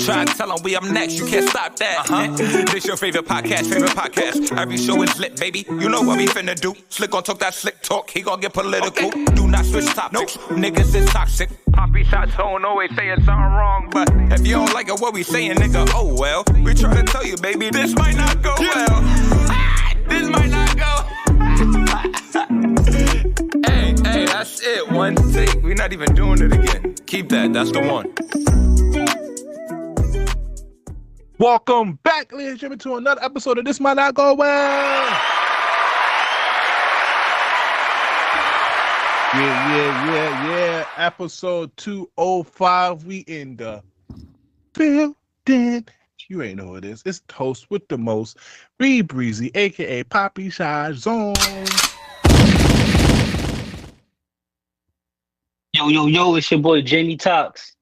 Try to tell them we up next, you can't stop that. This your favorite podcast. Every show is lit, baby. You know what we finna do. Slick gon' talk that slick talk, he gon' get political. Okay. Do not switch topics, niggas is toxic. Poppy shots don't always saying something wrong, but if you don't like it, what we saying, nigga, oh well. We try to tell you, baby, this might not go well. This might not go. Hey, that's it. One take. We're not even doing it again. Keep that. That's the one. Welcome back, ladies and gentlemen, to another episode of This Might Not Go Well. Yeah. Episode 205. We in the building. You ain't know what it is. It's Toast with the most. Reed Breezy, a.k.a. Poppy Shy Zone. Yo, it's your boy Jamie Talks.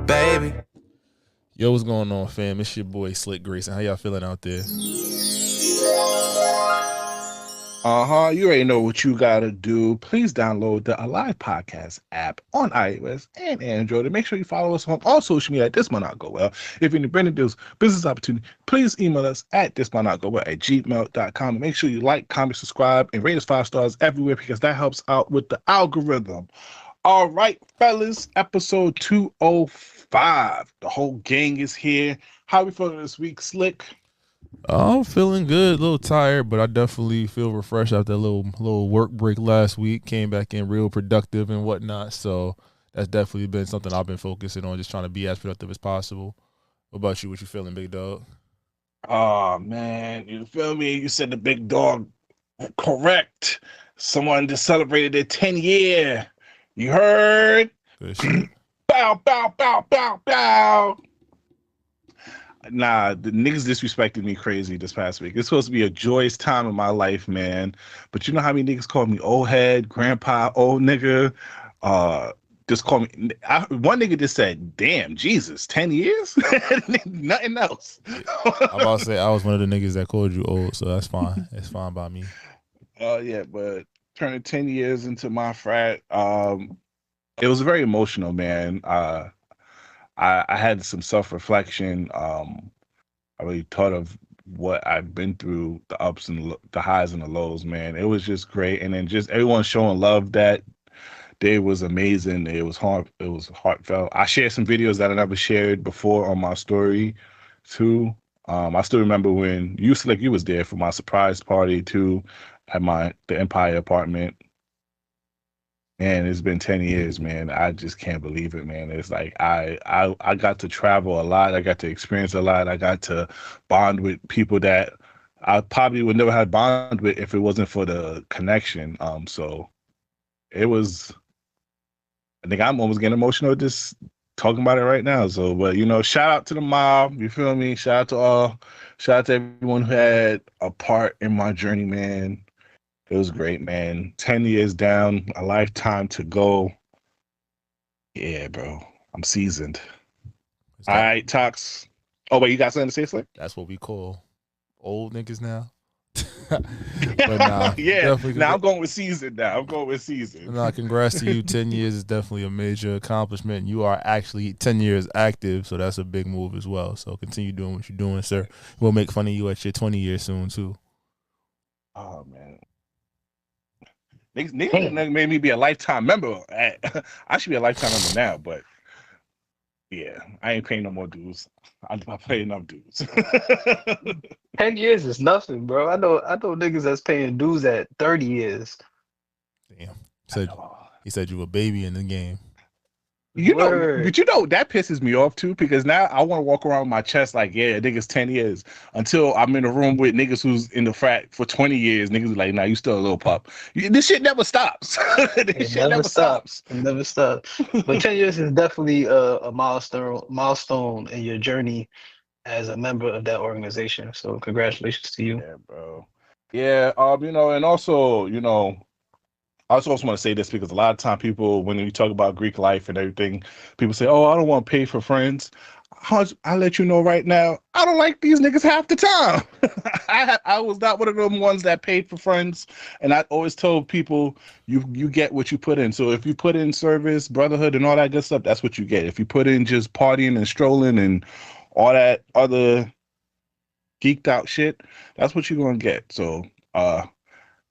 Baby. Yo, what's going on, fam? It's your boy Slick Grayson. How y'all feeling out there? You already know what you gotta do. Please download the Alive Podcast app on iOS and Android. And make sure you follow us on all social media at This Might Not Go Well. If you're in the branding deals, business opportunity, please email us at thismightnotgowell@gmail.com. And make sure you like, comment, subscribe, and rate us 5 stars everywhere because that helps out with the algorithm. All right, fellas, episode 205. The whole gang is here. How we feeling this week, Slick? I'm feeling good, a little tired, but I definitely feel refreshed after a little work break last week. Came back in real productive and whatnot, so that's definitely been something I've been focusing on, just trying to be as productive as possible. What about you? What you feeling, big dog? Oh, man, you feel me? You said the big dog correct. Someone just celebrated their 10-year. You heard? Good shit. Bow, bow, bow, bow, bow. Nah, the niggas disrespected me crazy this past week. It's supposed to be a joyous time in my life, man. But you know how many niggas called me old head, grandpa, old nigga? Just call me. One nigga just said, damn, Jesus, 10 years? Nothing else. I'm about to say, I was one of the niggas that called you old, so that's fine. It's fine by me. Yeah, but turning 10 years into my frat, it was very emotional, man. I had some self-reflection. I really thought of what I've been through, the ups and the highs and the lows, man. It was just great. And then just everyone showing love that day was amazing. It was heartfelt. I shared some videos that I never shared before on my story too. I still remember when you was there for my surprise party too at the Empire apartment. And it's been 10 years, man. I just can't believe it, man. It's like I got to travel a lot. I got to experience a lot. I got to bond with people that I probably would never have bond with if it wasn't for the connection. So it was. I think I'm almost getting emotional just talking about it right now. So, but shout out to the mob. You feel me? Shout out to everyone who had a part in my journey, man. It was great, man. 10 years down, a lifetime to go. Yeah, bro. I'm seasoned. All right, Tox. Oh, wait, you got something to say, Slick? That's what we call old niggas now. But nah, yeah. Now I'm going with seasoned now. Nah, congrats to you. 10 years is definitely a major accomplishment. You are actually 10 years active, so that's a big move as well. So continue doing what you're doing, sir. We'll make fun of you at your 20 years soon, too. Oh, man. Niggas made me be a lifetime member. I should be a lifetime member now, but yeah, I ain't paying no more dues. I pay enough dues. 10 years is nothing, bro. I know niggas that's paying dues at 30 years. Damn. He said you a baby in the game. But that pisses me off too, because now I want to walk around with my chest like, yeah, niggas 10 years until I'm in a room with niggas who's in the frat for 20 years. Niggas are like, nah, you still a little pup. This shit never stops. It never stops. But 10 years is definitely a milestone in your journey as a member of that organization. So congratulations to you. Yeah, bro. Yeah, and also, I also want to say this because a lot of time people, when you talk about Greek life and everything, people say, oh, I don't want to pay for friends. I'll let you know right now, I don't like these niggas half the time. I was not one of them ones that paid for friends, and I always told people you get what you put in. So if you put in service, brotherhood, and all that good stuff, that's what you get. If you put in just partying and strolling and all that other geeked out shit, that's what you're gonna get. So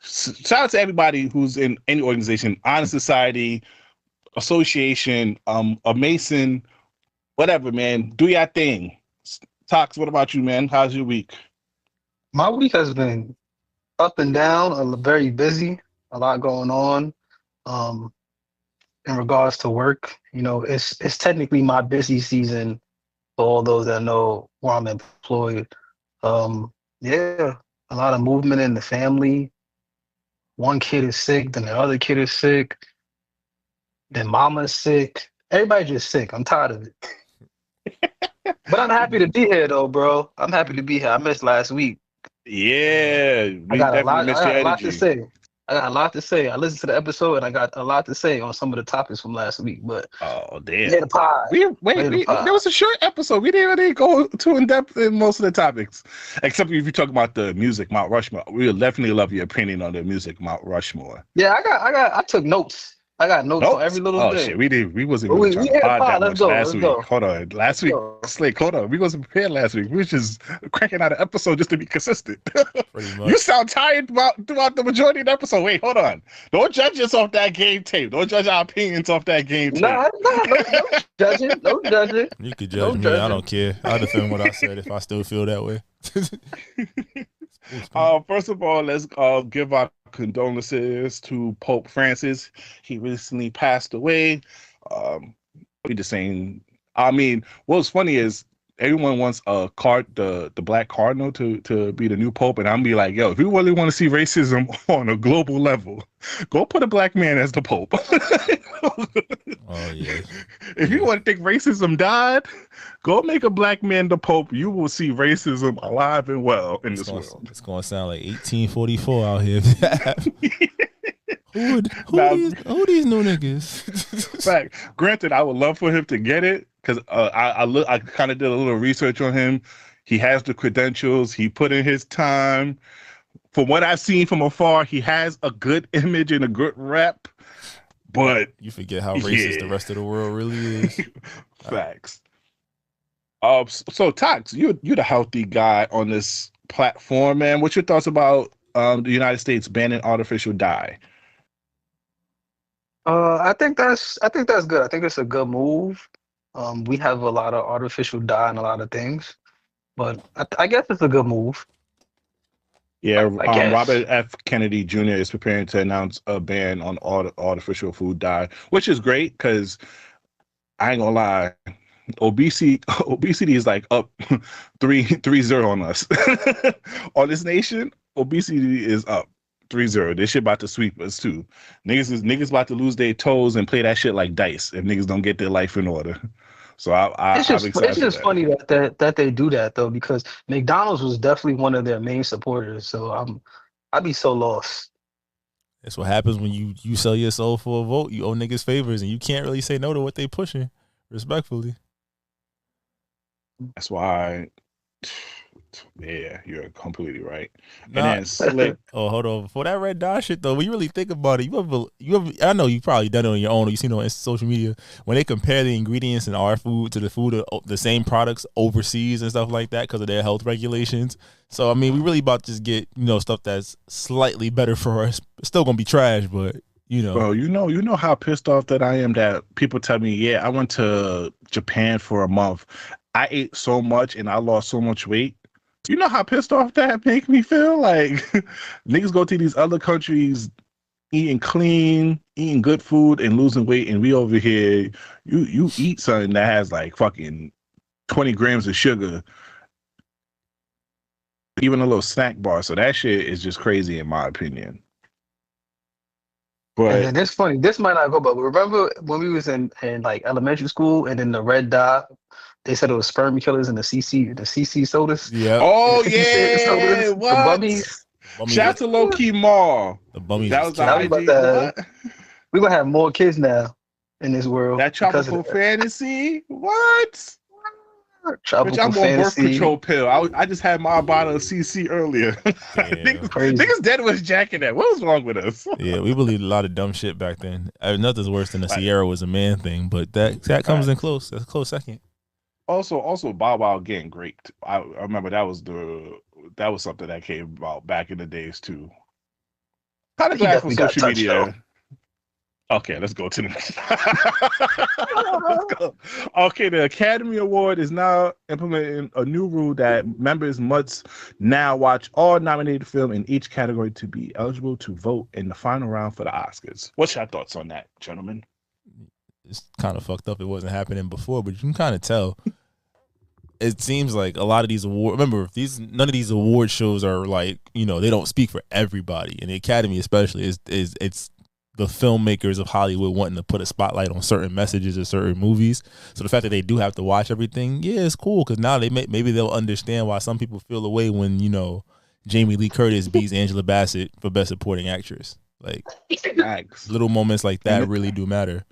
shout out to everybody who's in any organization, honor society, association, a Mason, whatever, man. Do your thing. Tox, what about you, man? How's your week? My week has been up and down, very busy, a lot going on. In regards to work, it's technically my busy season for all those that know where I'm employed. Yeah, a lot of movement in the family. One kid is sick, then the other kid is sick, then mama's sick. Everybody just sick. I'm tired of it. But I'm happy to be here, though, bro. I'm happy to be here. I missed last week. Yeah, we definitely missed your I got a lot energy. to say. I got a lot to say. I listened to the episode and I got a lot to say on some of the topics from last week. But Oh damn! yeah, the pie. There was a short episode. We didn't really go too in depth in most of the topics, except if you talk about the music Mount Rushmore. We would definitely love your opinion on the music Mount Rushmore. Yeah, I took notes. I got notes on every little thing. Oh shit, we wasn't But really trying to pod that much last week. Go. Hold on, last week, Slick. Hold on, we wasn't prepared last week. We was just cranking out an episode just to be consistent. Pretty much. You sound tired throughout the majority of the episode. Wait, hold on. Don't judge us off that game tape. Don't judge our opinions off that game tape. Nah, don't judge it. Don't judge it. You could judge me. I don't care. I'll defend what I said if I still feel that way. First of all, let's give our condolences to Pope Francis. He recently passed away. We just saying. I mean, what's funny is everyone wants the Black Cardinal to be the new Pope, and I'm be like, yo, if you really want to see racism on a global level, go put a black man as the Pope. Oh yeah. If you want to think racism died, go make a black man the Pope. You will see racism alive and well in this world. It's gonna sound like 1844 out here. Who these new niggas? Fact. Granted, I would love for him to get it because I kind of did a little research on him. He has the credentials. He put in his time. From what I've seen from afar, he has a good image and a good rep. But you forget how racist the rest of the world really is. Facts. So Tox, you're the healthy guy on this platform, man. What's your thoughts about the United States banning artificial dye? I think that's good. I think it's a good move. We have a lot of artificial dye and a lot of things, but I guess it's a good move. Yeah, Robert F. Kennedy Jr. is preparing to announce a ban on artificial food dye, which is great because I ain't gonna lie, obesity is like up 3-0 on us. On this nation, obesity is up 3-0. This shit about to sweep us too. Niggas about to lose their toes and play that shit like dice if niggas don't get their life in order. So it's just funny that they do that though, because McDonald's was definitely one of their main supporters. So I'd be so lost. That's what happens when you sell your soul for a vote. You owe niggas favors, and you can't really say no to what they pushing. Respectfully. That's why. Yeah, you're completely right. And then Slick. Oh, hold on. For that red dye shit though, when you really think about it, you ever I know you probably done it on your own or you seen it on social media when they compare the ingredients in our food to the food of the same products overseas and stuff like that because of their health regulations. So I mean, we really about to just get stuff that's slightly better for us. It's still gonna be trash, but Bro, you know how pissed off that I am that people tell me, yeah, I went to Japan for a month. I ate so much and I lost so much weight. You know how pissed off that make me feel? Like, niggas go to these other countries eating clean, eating good food, and losing weight, and we over here, you eat something that has like fucking 20 grams of sugar, even a little snack bar. So that shit is just crazy in my opinion. But and it's funny, this might not go, but remember when we was in like elementary school and then the red dye, they said it was sperm killers in the CC sodas. Yeah. Oh yeah. What? The bummies. Shout out to Low Key Mall. The bummies. That was the idea. We're gonna have more kids now in this world. That tropical fantasy. What? Tropical I'm on birth fantasy. control pill. I just had my bottle of CC earlier. niggas, Crazy. niggas dead was jacking that. What was wrong with us? Yeah, we believed a lot of dumb shit back then. Nothing's worse than the Like, Sierra was a man thing, but that comes in close. That's a close second. Also, Bow Wow getting raped. I remember that was something that came about back in the days too. Kind of glad for social media. Okay, let's go to the next. Let's go. Okay, the Academy Award is now implementing a new rule that members must now watch all nominated films in each category to be eligible to vote in the final round for the Oscars. What's your thoughts on that, gentlemen? It's kind of fucked up. It wasn't happening before, but you can kind of tell. It seems like a lot of these awards. Remember, none of these award shows are like, they don't speak for everybody, and the Academy especially it's the filmmakers of Hollywood wanting to put a spotlight on certain messages or certain movies. So the fact that they do have to watch everything, yeah, it's cool because now maybe they'll understand why some people feel away when Jamie Lee Curtis beats Angela Bassett for Best Supporting Actress. Like little moments like that really do matter.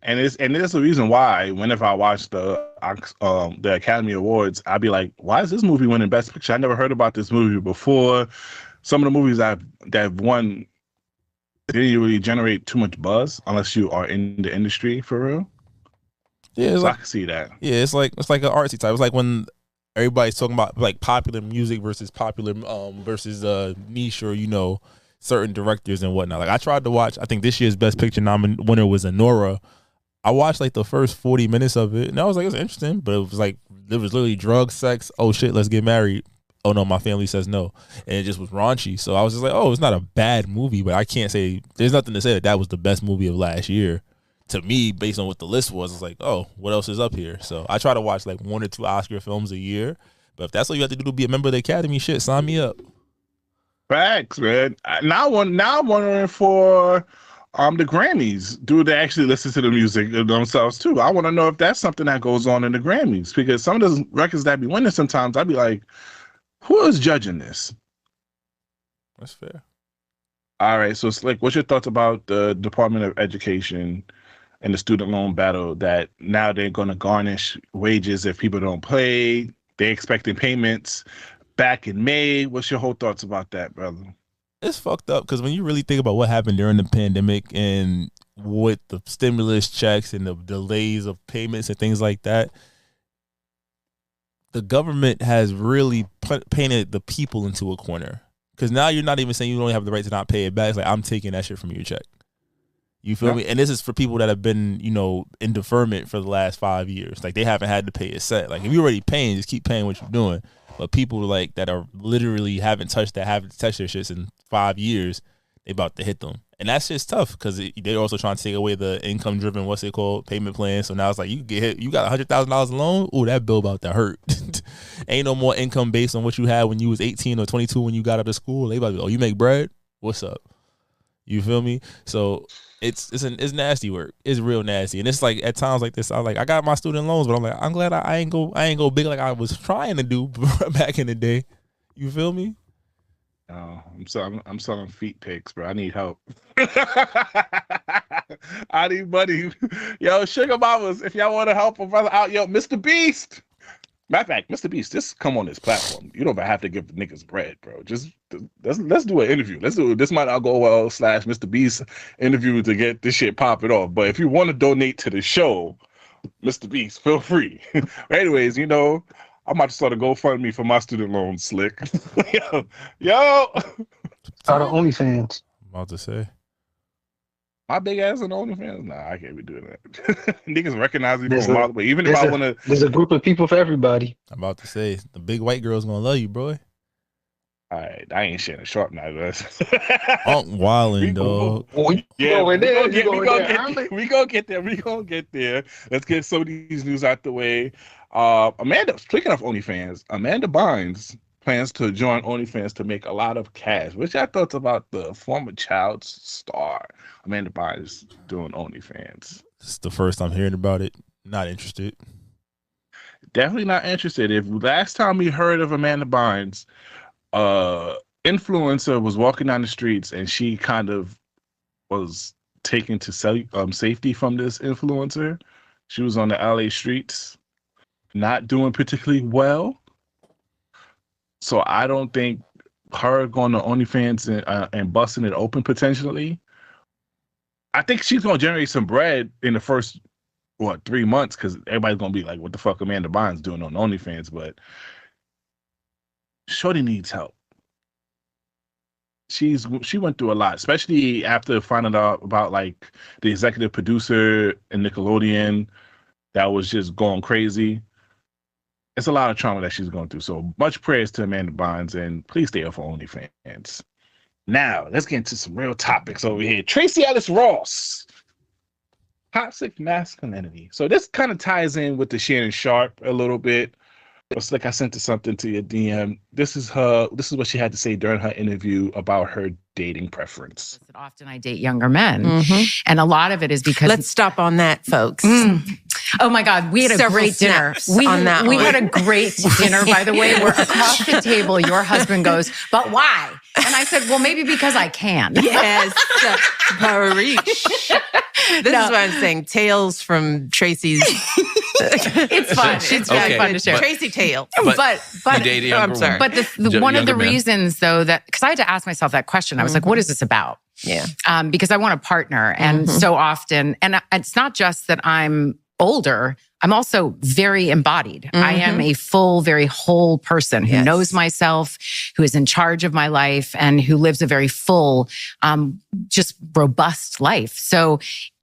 And it's the reason why whenever I watch the Academy Awards, I'd be like, why is this movie winning Best Picture? I never heard about this movie before. Some of the movies that have won didn't really generate too much buzz unless you are in the industry for real. Yeah, so I can see that. Yeah, it's like an artsy type. It's like when everybody's talking about like popular music versus popular versus niche or certain directors and whatnot. Like I tried to watch. I think this year's Best Picture winner was Anora. I watched like the first 40 minutes of it, and I was like, it was interesting, but it was literally drugs, sex. Oh shit, let's get married. Oh no, my family says no, and it just was raunchy. So I was just like, oh, it's not a bad movie, but I can't say there's nothing to say that was the best movie of last year. To me, based on what the list was, it's like, oh, what else is up here? So I try to watch like 1 or 2 Oscar films a year, but if that's what you have to do to be a member of the Academy, shit, sign me up. Facts, man. Now I'm wondering for the Grammys. Do they actually listen to the music themselves too? I want to know if that's something that goes on in the Grammys because some of the records that be winning sometimes I'd be like, who is judging this? That's fair. All right, so Slick, what's your thoughts about the Department of Education and the student loan battle that now they're going to garnish wages if people don't pay? They're expecting payments back in May. What's your whole thoughts about that, brother? It's fucked up because when you really think about what happened during the pandemic and with the stimulus checks and the delays of payments and things like that, the government has really painted the people into a corner. Because now you're not even saying you don't have the right to not pay it back. It's like, I'm taking that shit from your check. You feel me? And this is for people that have been, in deferment for the last 5 years. Like, they haven't had to pay a cent. Like, if you're already paying, just keep paying what you're doing. But people like that are literally haven't touched their shits in 5 years, they about to hit them. And that's just tough because they're also trying to take away the income-driven, payment plan. So now it's like you get hit, you got $100,000 loan. Oh, that bill about to hurt. Ain't no more income based on what you had when you was 18 or 22 when you got out of school. They about to be, oh, you make bread? What's up? You feel me? So it's nasty work. It's real nasty. And it's like at times like this, I got my student loans, but I'm like, I'm glad I ain't go big like I was trying to do back in the day. You feel me? Oh, I'm selling feet pics, bro. I need help. I need money. Yo, Sugar Mamas, if y'all want to help a brother out, yo, Mr. Beast. Matter of fact, Mr. Beast, just come on this platform. You don't even have to give niggas bread, bro. Just let's do an interview. Let's do this. Might not go well / Mr. Beast interview to get this shit popping off. But if you want to donate to the show, Mr. Beast, feel free. Anyways, I'm about to start a GoFundMe for my student loans, Slick. yo. Out of OnlyFans. I'm about to say. My big ass on OnlyFans? Nah, I can't be doing that. Niggas recognize me from a mile away. Even if I want to... There's a group of people for everybody. I'm about to say, the big white girl's going to love you, bro. All right, I ain't Shannon Sharpe now. Unk wildin', dog. Yeah, we gonna get there. Let's get some of these news out the way. Amanda, speaking of OnlyFans, Amanda Bynes plans to join OnlyFans to make a lot of cash. What's your thoughts about the former child star Amanda Bynes doing OnlyFans? It's the first I'm hearing about it. Not interested. Definitely not interested. If last time we heard of Amanda Bynes, influencer was walking down the streets and she kind of was taken to safety from this influencer. She was on the LA streets. not doing particularly well. So I don't think her going to OnlyFans and busting it open potentially. I think she's going to generate some bread in the first 3 months, because everybody's going to be like, what the fuck Amanda Bynes doing on OnlyFans? But Shorty needs help. She went through a lot, especially after finding out about like the executive producer in Nickelodeon that was just going crazy. It's a lot of trauma that she's going through. So much prayers to Amanda Bynes, and please stay off of OnlyFans. Now, let's get into some real topics over here. Tracee Ellis Ross. Toxic masculinity. So this kind of ties in with the Shannon Sharpe a little bit. It's like I sent something to your DM. This is what she had to say during her interview about her dating preference. Often I date younger men. And a lot of it is because... Let's stop on that, folks. Oh my God, we had a great dinner. We had a great dinner, by the way, where across the table, your husband goes, but why? And I said, well, maybe because I can. Yes. This is what I'm saying. Tales from Tracee's. It's fun. It's very fun to share. Tracee tale. But I'm sorry. But one of the reasons, though, that because I had to ask myself that question, I was like, what is this about? Yeah. Because I want a partner. And so often, and it's not just that I'm older, I'm also very embodied. I am a full, very whole person who knows myself, who is in charge of my life, and who lives a very full, just robust life. So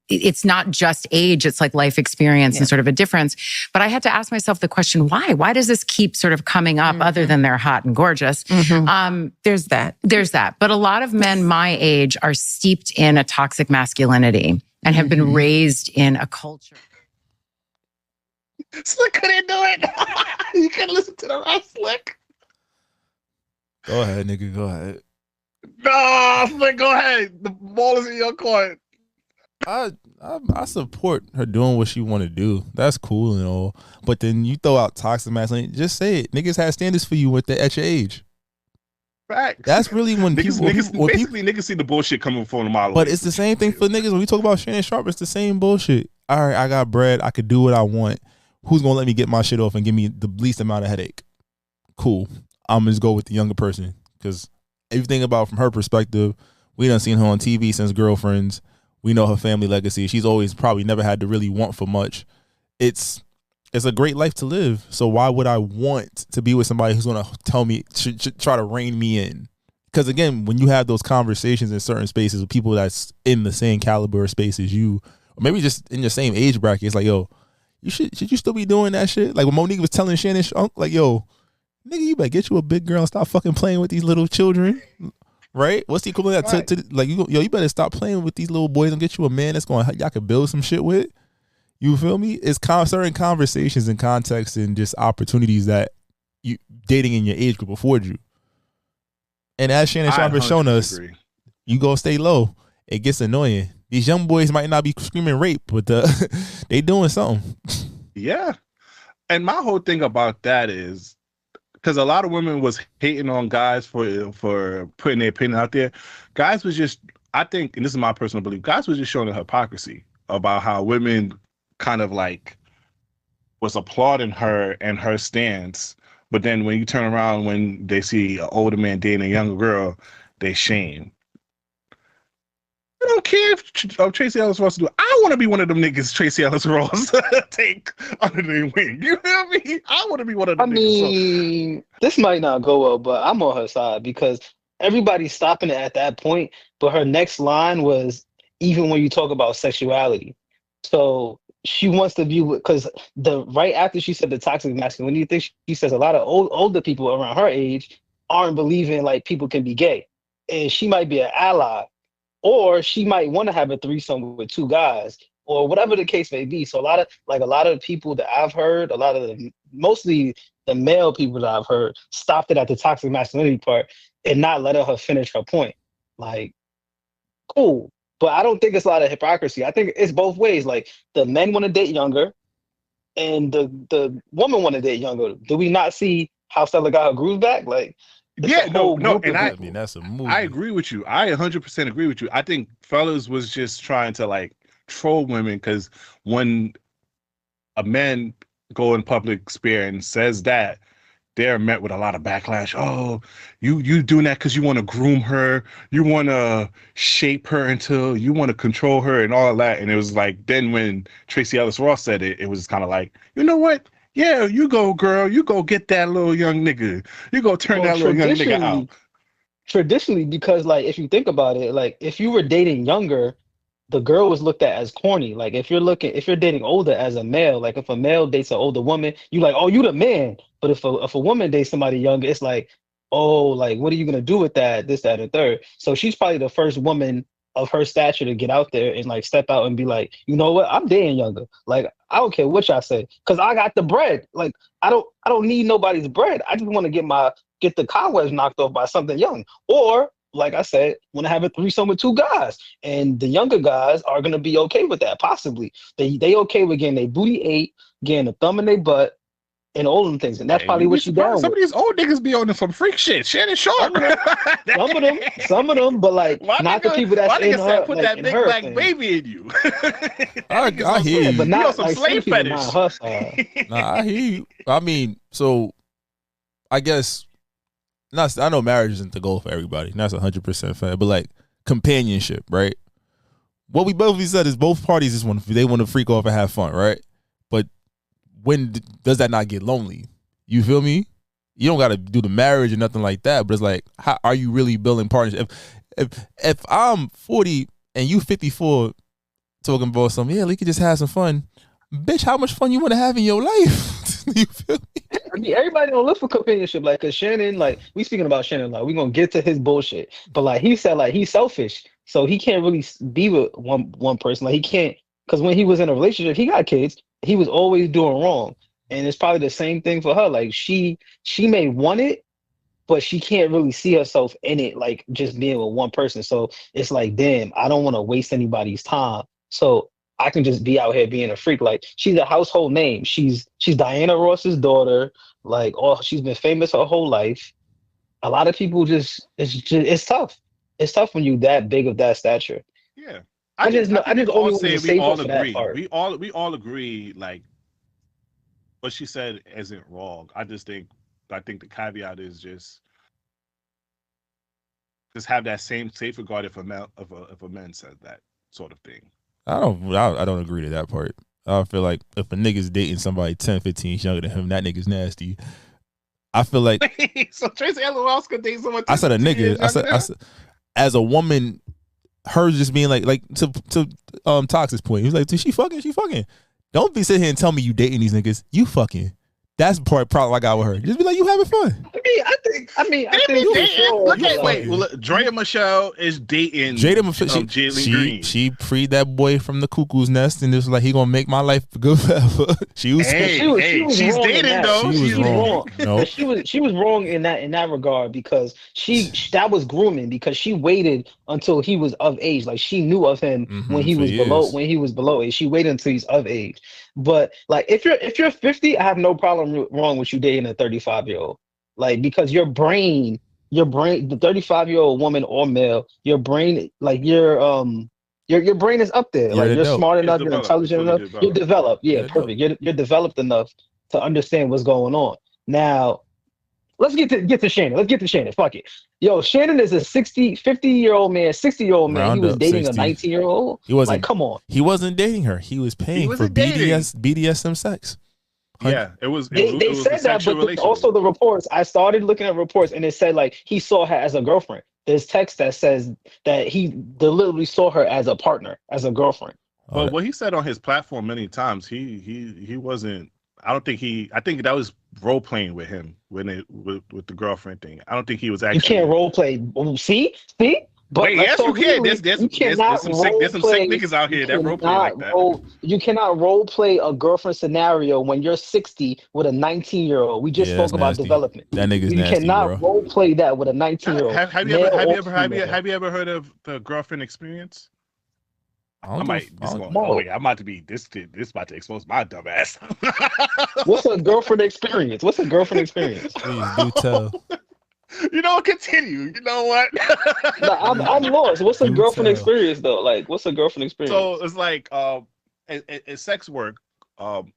it's not just age, it's like life experience and sort of a difference. But I had to ask myself the question, why? Why does this keep sort of coming up other than they're hot and gorgeous? There's that. But a lot of men my age are steeped in a toxic masculinity and have been raised in a culture. Slick couldn't do it. You couldn't listen to the right Slick. Go ahead, nigga. Go ahead. No, Slick, go ahead. The ball is in your court. I support her doing what she want to do. That's cool and all. But then you throw out toxic masculinity. Just say it. Niggas have standards for you at your age. Facts. That's really when niggas see the bullshit coming from a mile away. But it's the same thing for niggas. When we talk about Shannon Sharpe, it's the same bullshit. All right, I got bread. I could do what I want. Who's gonna let me get my shit off and give me the least amount of headache? Cool. I'm just go with the younger person, because if you think about from her perspective, we done seen her on TV since Girlfriends. We know her family legacy. She's always probably never had to really want for much. It's a great life to live. So why would I want to be with somebody who's gonna tell me try to rein me in? Because again, when you have those conversations in certain spaces with people that's in the same caliber of space as you, or maybe just in your same age bracket, it's like, yo, should you still be doing that shit? Like when Monique was telling Shannon Sharpe, like, yo, nigga, you better get you a big girl and stop fucking playing with these little children. Right? What's the equivalent of that to like, you better stop playing with these little boys and get you a man that's going y'all can build some shit with. You feel me? It's certain conversations and context and just opportunities that you dating in your age group afford you. And as Shannon Sharpe has shown us, you go stay low. It gets annoying. These young boys might not be screaming rape, but they doing something. Yeah. And my whole thing about that is, because a lot of women was hating on guys for putting their opinion out there. Guys was just, I think, and this is my personal belief, guys was just showing the hypocrisy about how women kind of like was applauding her and her stance. But then when you turn around, when they see an older man dating a younger girl, they shame. I don't care if Tracee Ellis Ross do. I want to be one of them niggas Tracee Ellis Ross take under their wing. You feel me? I want to be one of them niggas. I mean, this might not go well, but I'm on her side because everybody's stopping it at that point. But her next line was, even when you talk about sexuality. So she wants to view, because right after she said the toxic masculinity thing, she says a lot of older people around her age aren't believing like people can be gay. And she might be an ally. Or she might want to have a threesome with two guys, or whatever the case may be. So a lot of people that I've heard, mostly the male people that I've heard, stopped it at the toxic masculinity part and not letting her finish her point. Like, cool, but I don't think it's a lot of hypocrisy. I think it's both ways. Like the men want to date younger, and the woman want to date younger. Do we not see how Stella got her groove back? Like. Yeah, no, and I mean that's a movie. I agree with you. I 100% agree with you. I think fellas was just trying to like troll women, because when a man go in public sphere and says that, they're met with a lot of backlash. Oh, you doing that because you want to groom her, you want to shape her until you want to control her and all that. And it was like, then when Tracee Ellis Ross said it, it was kind of like, you know what? Yeah, you go, girl. You go get that little young nigga. You go turn that little young nigga out. Traditionally, because like if you think about it, like if you were dating younger, the girl was looked at as corny. Like if you're dating older as a male, like if a male dates an older woman, you like, oh, you the man. But if a woman dates somebody younger, it's like, oh, like what are you gonna do with that? This, that, and third. So she's probably the first woman of her stature to get out there and like step out and be like, you know what, I'm dating younger. Like I don't care what y'all say, because I got the bread. Like I don't need nobody's bread. I just want to get the cobwebs knocked off by something young. Or like I said, want to have a threesome with two guys, and the younger guys are gonna be okay with that. Possibly, they okay with getting their booty ate, getting a thumb in their butt, and all them things, and that's probably what you down with. Some of these old niggas be on some freak shit. Shannon Sharpe. Some of them, but like not the people that's in her. Put that big black baby in you. I hear you. But not some like slave fetish. Nah, I hear you. I mean, so I guess. I know marriage isn't the goal for everybody. And that's 100% fair. But like companionship, right? What we both said is both parties just want to freak off and have fun, right? But when does that not get lonely? You feel me? You don't got to do the marriage or nothing like that. But it's like, how are you really building partnership? If I'm 40 and you 54, talking about something, yeah, we could just have some fun. Bitch, how much fun you want to have in your life? You feel me? I mean, everybody don't look for companionship. Like, cause Shannon, like, we speaking about Shannon, like, we gonna get to his bullshit. But like, he said, like, he's selfish, so he can't really be with one person. Like, he can't, cause when he was in a relationship, he got kids. He was always doing wrong, and it's probably the same thing for her. Like, she may want it, but she can't really see herself in it, like just being with one person. So it's like, damn, I don't want to waste anybody's time. So I can just be out here being a freak. Like, she's a household name. She's Diana Ross's daughter. Like, she's been famous her whole life. A lot of people it's tough. It's tough when you that big of that stature. Yeah, I just only want to say we all for that agree. part. We all agree. Like, what she said isn't wrong. I think the caveat is just have that same safeguard if a man says that sort of thing. I don't agree to that part. I feel like if a nigga's dating somebody 10, 15 years younger than him, that nigga's nasty. I feel like so Tracee Ellis Ross could date someone. I said a nigga. I said as a woman, her just being like to Toxic's point. He was like, she fucking. Don't be sitting here and tell me you dating these niggas. You fucking. That's the problem I got with her. Just be like, you having fun. I think sure, look at wait. Drea Michelle is dating Jalen Green. She freed that boy from the cuckoo's nest, and it was like, he gonna make my life good forever. She's dating though. She was wrong. No. She was wrong in that regard, because that was grooming, because she waited until he was of age. Like, she knew of him when he was below age. She waited until he's of age. But like, if you're 50, I have no problem wrong with you dating a 35-year-old. Like, because your brain, the 35-year-old woman or male, your brain, like your brain is up there. Like, you're smart enough, you're intelligent enough, you're developed. Yeah, perfect. You're developed enough to understand what's going on. Now, let's get to Shannon. Let's get to Shannon. Fuck it. Yo, Shannon is a 50-year-old man, 60-year-old man. Round he was dating 60. a 19-year-old. He wasn't. Like, come on. He wasn't dating her. He was paying for BDSM sex. Yeah, it was. They said that, but also the reports. I started looking at reports, and it said like he saw her as a girlfriend. There's text that says that he deliberately saw her as a partner, as a girlfriend. Well, what he said on his platform many times, he wasn't. I think that was role playing with him with the girlfriend thing. I don't think he was actually. You can't role play. See. But wait, yes, you can. There's some sick niggas out here that role play like that. You cannot role play a girlfriend scenario when you're 60 with a 19-year-old. We just spoke about development. That nigga's nasty, You cannot role play that with a 19-year-old. Have you ever heard of the girlfriend experience? I'm about to be this about to expose my dumb ass. What's a girlfriend experience? Please do tell. Continue. You know what? I'm lost. What's a girlfriend experience though? Like, what's a girlfriend experience? So it's like in sex work,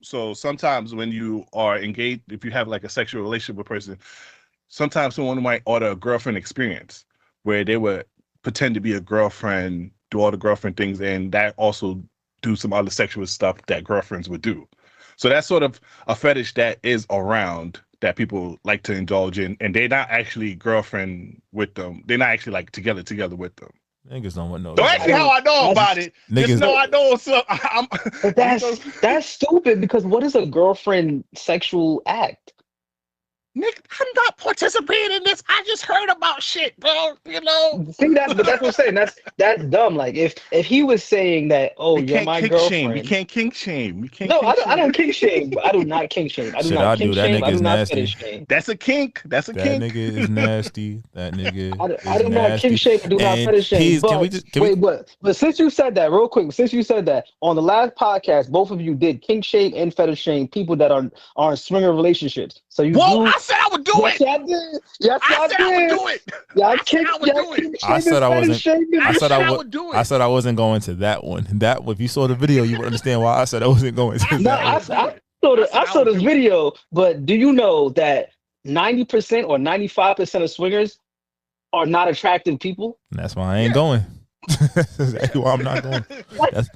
So sometimes when you are engaged, if you have like a sexual relationship with a person, sometimes someone might order a girlfriend experience where they would pretend to be a girlfriend, do all the girlfriend things, and that also do some other sexual stuff that girlfriends would do. So that's sort of a fetish that is around that people like to indulge in, and they're not actually girlfriend with them. They're not actually like together with them. Niggas don't want no. So actually, how I know about it, Niggas just know I know. So But that's stupid because what is a girlfriend sexual act? Nick, I'm not participating in this. I just heard about shit, bro. You know. See, that's what I'm saying. That's dumb. Like if he was saying that, oh, you're my girlfriend. Shame. You can't kink shame. You can't. No, I don't kink shame. I do not kink shame. I do not kink shame. I do not fetish shame. That's a kink. That's a kink. That nigga is nasty. That nigga. I do not kink shame. I do not fetish shame. But since you said that, real quick, since you said that on the last podcast, both of you did kink shame and fetish shame people that are in swinger relationships. So you. Whoa! I said I would do it. Yes, I did. Yes, I said I would do it. Yeah, I said I wasn't. I said I wasn't going to that one. That if you saw the video, you would understand why I said I wasn't going to. No, I saw this video, but do you know that 90% or 95% of swingers are not attractive people? And that's why I ain't going. That's exactly why I'm not going.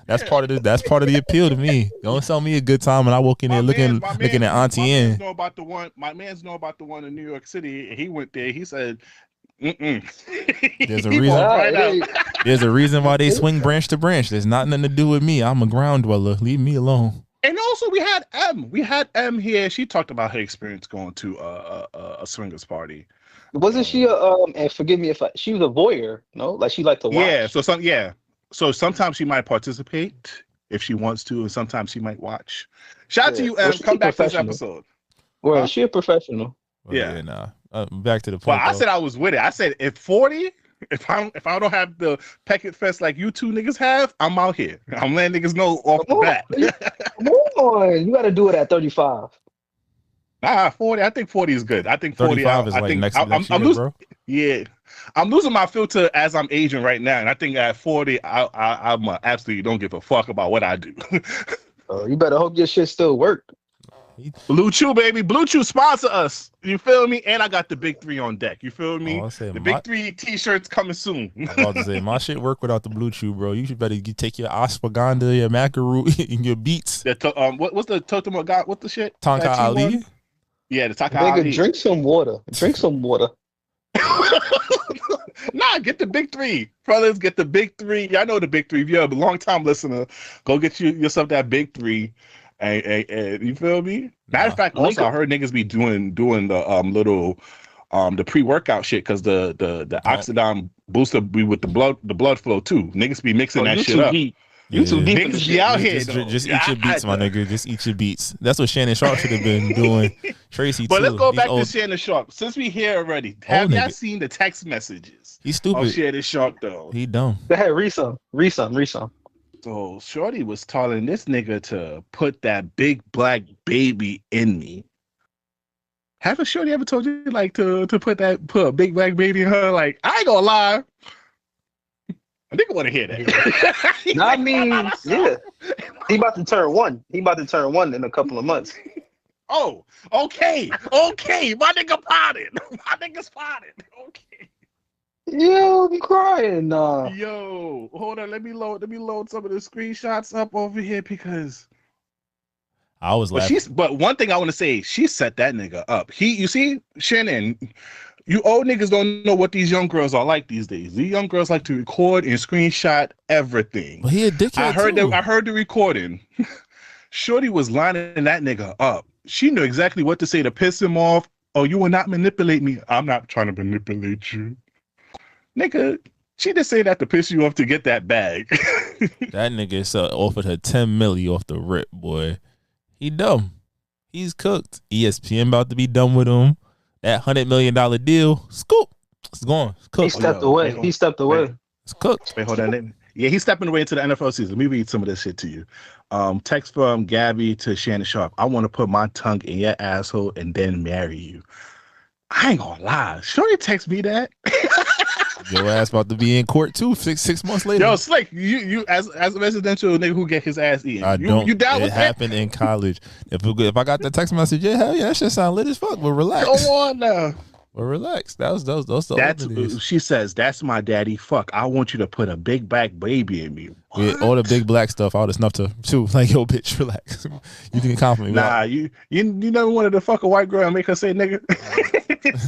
That's part of the appeal to me. Don't sell me a good time and I walk in there looking at Auntie Ann. My man's know about the one in New York City. He went there. He said, There's a reason. There's a reason why they swing branch to branch. There's nothing to do with me. I'm a ground dweller. Leave me alone. And also, we had M here. She talked about her experience going to a swingers party. Wasn't she and forgive me if she was a voyeur, no? Like she liked to watch. So sometimes she might participate if she wants to, and sometimes she might watch. Shout out to you, M. Come back to this episode. Well, she a professional. Well, yeah. Back to the point. Well, I said I was with it. I said if I don't have the Peckett Fest like you two niggas have, I'm out here. I'm letting niggas know off the bat. Come on, you got to do it at 35. Nah, 40. I think 40 is good. I think 40 is like next year, bro. Yeah, I'm losing my filter as I'm aging right now, and I think at 40, I'm absolutely don't give a fuck about what I do. You better hope your shit still work. Blue Chew, baby. Blue Chew sponsor us. You feel me? And I got the big 3 on deck. You feel me? The big 3 t-shirts coming soon. I'm about to say, my shit work without the Blue Chew, bro. You should better take your ashwagandha, your macaroon, and your beets. What's the Totemoga? What's the shit? Tonka Ali? One? Yeah, the Tonka Ali. Drink some water. Nah, get the big 3. Fellas, get the big 3. Y'all know the big 3. If you're a long-time listener, go get yourself that big 3. And you feel me? Matter of fact, also I heard niggas be doing the little the pre-workout shit because the oxidant booster be with the blood flow too. Niggas be mixing that shit up. You too deep. Niggas be out here. Just eat your beats, my nigga. Just eat your beats. That's what Shannon Sharpe should have been doing. Tracee But too. let's go back to Shannon Sharpe. Since we here already, have y'all seen the text messages? He's stupid. Oh, Shannon Sharpe though. He dumb. Go ahead, read some. So Shorty was telling this nigga to put that big black baby in me. Haven't Shorty ever told you like to put a big black baby in her? Like, I ain't gonna lie. I think I want to hear that. I mean, yeah. He about to turn 1. He about to turn 1 in a couple of months. Oh, okay. My nigga potted. My nigga spotted. Okay. Yo, I'm crying. Yo, hold on. Let me load some of the screenshots up over here because I was laughing. But one thing I want to say, she set that nigga up. You see, Shannon, you old niggas don't know what these young girls are like these days. These young girls like to record and screenshot everything. But he a dickhead I heard the recording. Shorty was lining that nigga up. She knew exactly what to say to piss him off. Oh, you will not manipulate me. I'm not trying to manipulate you. Nigga, she just say that to piss you off to get that bag. That nigga offered her 10 milli off the rip, boy. He dumb. He's cooked. ESPN about to be done with him. That $100 million deal, scoop. It's gone. It's cooked. He stepped away. It's cooked. Wait, hold on. Yeah, he's stepping away into the NFL season. Let me read some of this shit to you. Text from Gabby to Shannon Sharpe. I want to put my tongue in your asshole and then marry you. I ain't gonna lie. Shorty text me that. Your ass about to be in court too. Six months later. Yo, Slick, you as a residential nigga who get his ass eaten. I don't. You down it with happened in college. If I got the text message, yeah, hell yeah, that shit sound lit as fuck. But relax. that? Come on now. But relax. Those the That's older days. she says. That's my daddy. Fuck. I want you to put a big black baby in me. With all the big black stuff, all the stuff too. Like, yo, bitch, relax. You can compliment me. Nah, you never wanted to fuck a white girl and make her say nigga.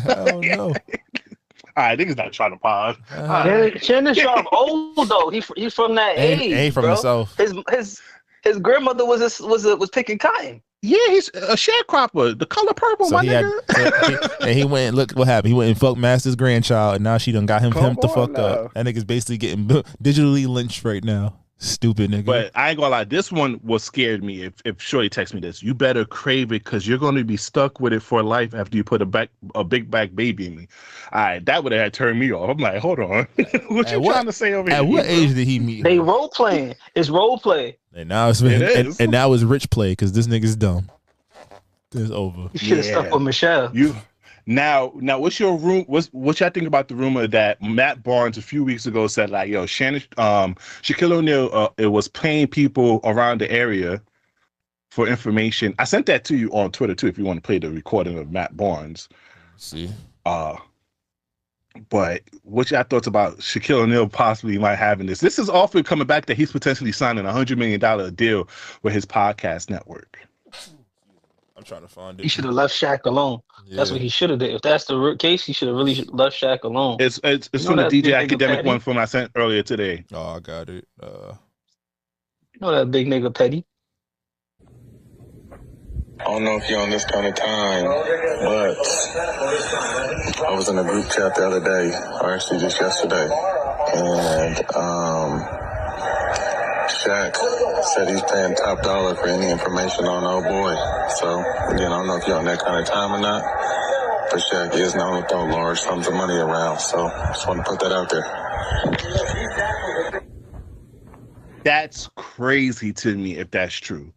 I don't know. All right, niggas not trying to pause. Shannon Sharpe old though. He's from that age. Ain't from bro. the South. His grandmother was picking cotton. Yeah, he's a sharecropper. The color purple, So my nigga. he went and look what happened. He went and fucked Master's grandchild, and now she done got him Come the on fuck now. up. That nigga's basically getting digitally lynched right now. Stupid nigga. But I ain't gonna lie, this one was scared me. If Shorty texts me this, you better crave it because you're gonna be stuck with it for life after you put a big black baby in me. All right, that would have turned me off. I'm like, hold on, what you trying to say over here? At what age did he meet her? They role playing. It's role play. And now it's and now it's rich play because this nigga's dumb. It's over. You should have stuck with Michelle. Now, what's your room? What y'all think about the rumor that Matt Barnes a few weeks ago said like, yo, Shaquille O'Neal, it was paying people around the area for information. I sent that to you on Twitter too, if you want to play the recording of Matt Barnes. Let's see. But what y'all thoughts about Shaquille O'Neal possibly might having this? This is often coming back that he's potentially signing $100 million deal with his podcast network. I'm trying to find it. He should have left Shaq alone. Yeah. That's what he should have did. If that's the case, he should have really left Shaq alone. It's from the DJ Academic one from I sent earlier today. Oh, I got it. You know that big nigga Petty. I don't know if you're on this kind of time, but I was in a group chat the other day, or actually just yesterday, and Shaq said he's paying top dollar for any information on old boy. So, again, I don't know if you're on that kind of time or not, but Shaq is known to throw large sums of money around, so just want to put that out there. That's crazy to me if that's true.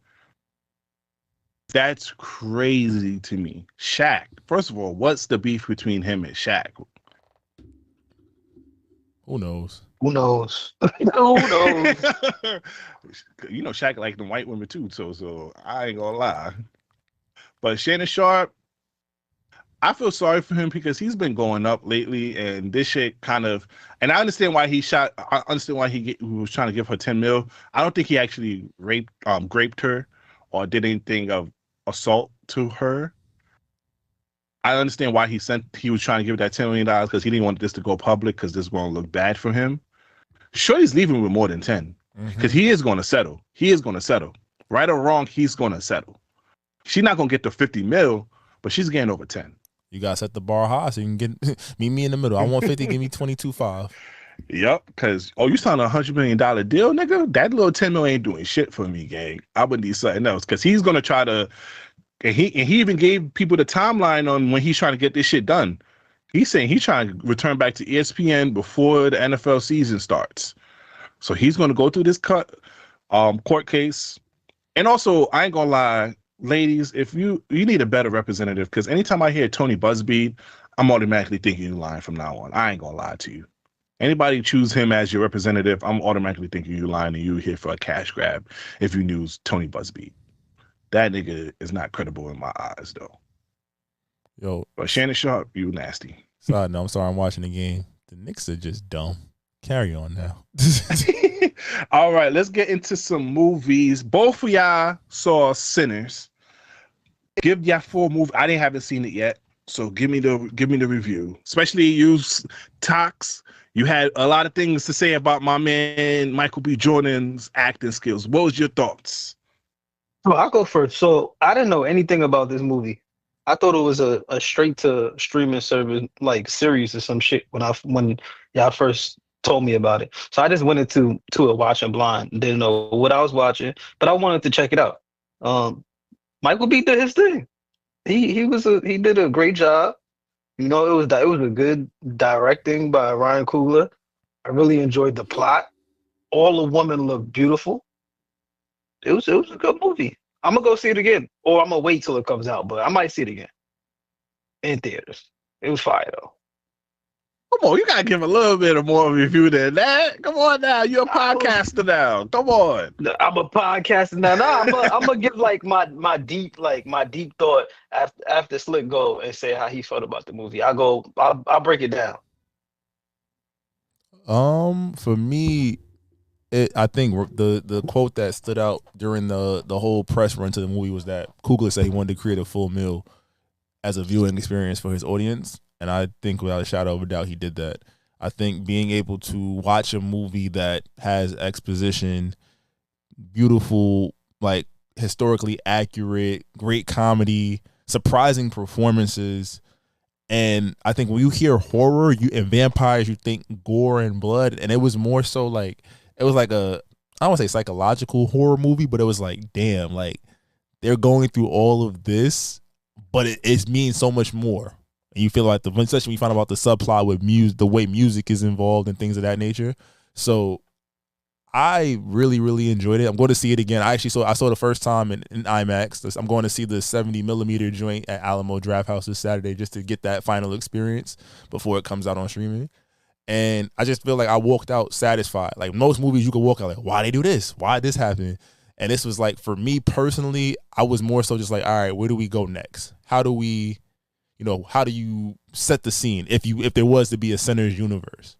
That's crazy to me. Shaq, first of all, what's the beef between him and Shaq? Who knows? Who knows? Who knows? You know, Shaq like the white women too, so I ain't gonna lie. But Shannon Sharpe, I feel sorry for him because he's been going up lately, and this shit kind of. And I understand why he shot. I understand why he was trying to give her 10 mil. I don't think he actually raped her or did anything of assault to her. I understand why he was trying to give that $10 million because he didn't want this to go public because this is going to look bad for him. Shorty's leaving with more than 10 because he is going to settle. He is going to settle. Right or wrong, he's going to settle. She's not going to get the 50 mil, but she's getting over 10. You got to set the bar high so you can meet me in the middle. I want 50, give me 22.5. Yep, because, you signed a $100 million deal, nigga? That little 10 mil ain't doing shit for me, gang. I would need something else because he's going to try to. And he even gave people the timeline on when he's trying to get this shit done. He's saying he's trying to return back to ESPN before the NFL season starts. So he's going to go through this court case. And also, I ain't going to lie, ladies, if you need a better representative, because anytime I hear Tony Busby, I'm automatically thinking you're lying from now on. I ain't going to lie to you. Anybody choose him as your representative, I'm automatically thinking you're lying and you're here for a cash grab if you knew Tony Busby. That nigga is not credible in my eyes, though. Yo, but Shannon Sharpe, you nasty. Sorry, no, I'm sorry. I'm watching the game. The Knicks are just dumb. Carry on now. All right, let's get into some movies. Both of y'all saw Sinners. Give y'all full movie. I haven't seen it yet, so give me the review. Especially you, Tox. You had a lot of things to say about my man Michael B. Jordan's acting skills. What was your thoughts? Well, I'll go first. So I didn't know anything about this movie. I thought it was a straight to streaming service like series or some shit when y'all first told me about it. So I just went into it watching blind. Didn't know what I was watching, but I wanted to check it out. Michael B did his thing. He did a great job. You know, it was a good directing by Ryan Coogler. I really enjoyed the plot. All the women looked beautiful. It was a good movie. I'm gonna go see it again, or I'm gonna wait till it comes out. But I might see it again in theaters. It was fire though. Come on, you gotta give a little bit of more review than that. Come on now, you're a podcaster now. Come on. I'm a podcaster now. No, I'm gonna give like my deep thought after Slick go and say how he felt about the movie. I'll break it down. For me, I think the quote that stood out during the whole press run to the movie was that Coogler said he wanted to create a full meal as a viewing experience for his audience, and I think without a shadow of a doubt he did that. I think being able to watch a movie that has exposition, beautiful, like historically accurate, great comedy, surprising performances, and I think when you hear horror and vampires, you think gore and blood, and it was more so like it was like I don't want to say psychological horror movie, but it was like, damn, like they're going through all of this, but it means so much more. And you feel like especially when you find out about the subplot with music, the way music is involved and things of that nature. So I really, really enjoyed it. I'm going to see it again. I saw the first time in IMAX. I'm going to see the 70 millimeter joint at Alamo Drafthouse this Saturday just to get that final experience before it comes out on streaming. And I just feel like I walked out satisfied. Like most movies, you could walk out like, why they do this? Why this happen? And this was like, for me personally, I was more so just like, all right, where do we go next? How do you set the scene if there was to be a Sinners universe?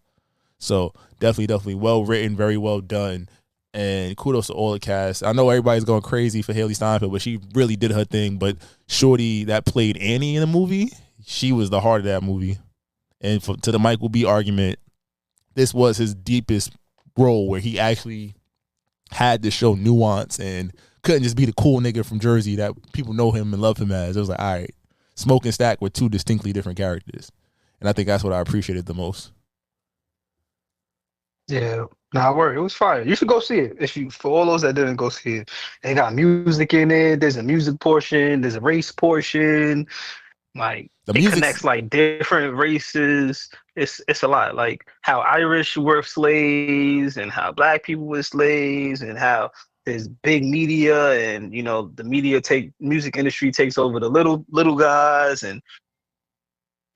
So definitely well written, very well done, and kudos to all the cast. I know everybody's going crazy for Haley Steinfeld, but she really did her thing. But Shorty that played Annie in the movie, she was the heart of that movie. And to the Michael B argument, this was his deepest role where he actually had to show nuance and couldn't just be the cool nigga from Jersey that people know him and love him as. It was like, all right, Smoke and Stack were two distinctly different characters. And I think that's what I appreciated the most. Yeah, it was fire. You should go see it. For all those that didn't go see it, they got music in it. There's a music portion. There's a race portion. Like it connects like different races. It's a lot. Like how Irish were slaves and how Black people were slaves and how there's big media and the music industry takes over the little guys, and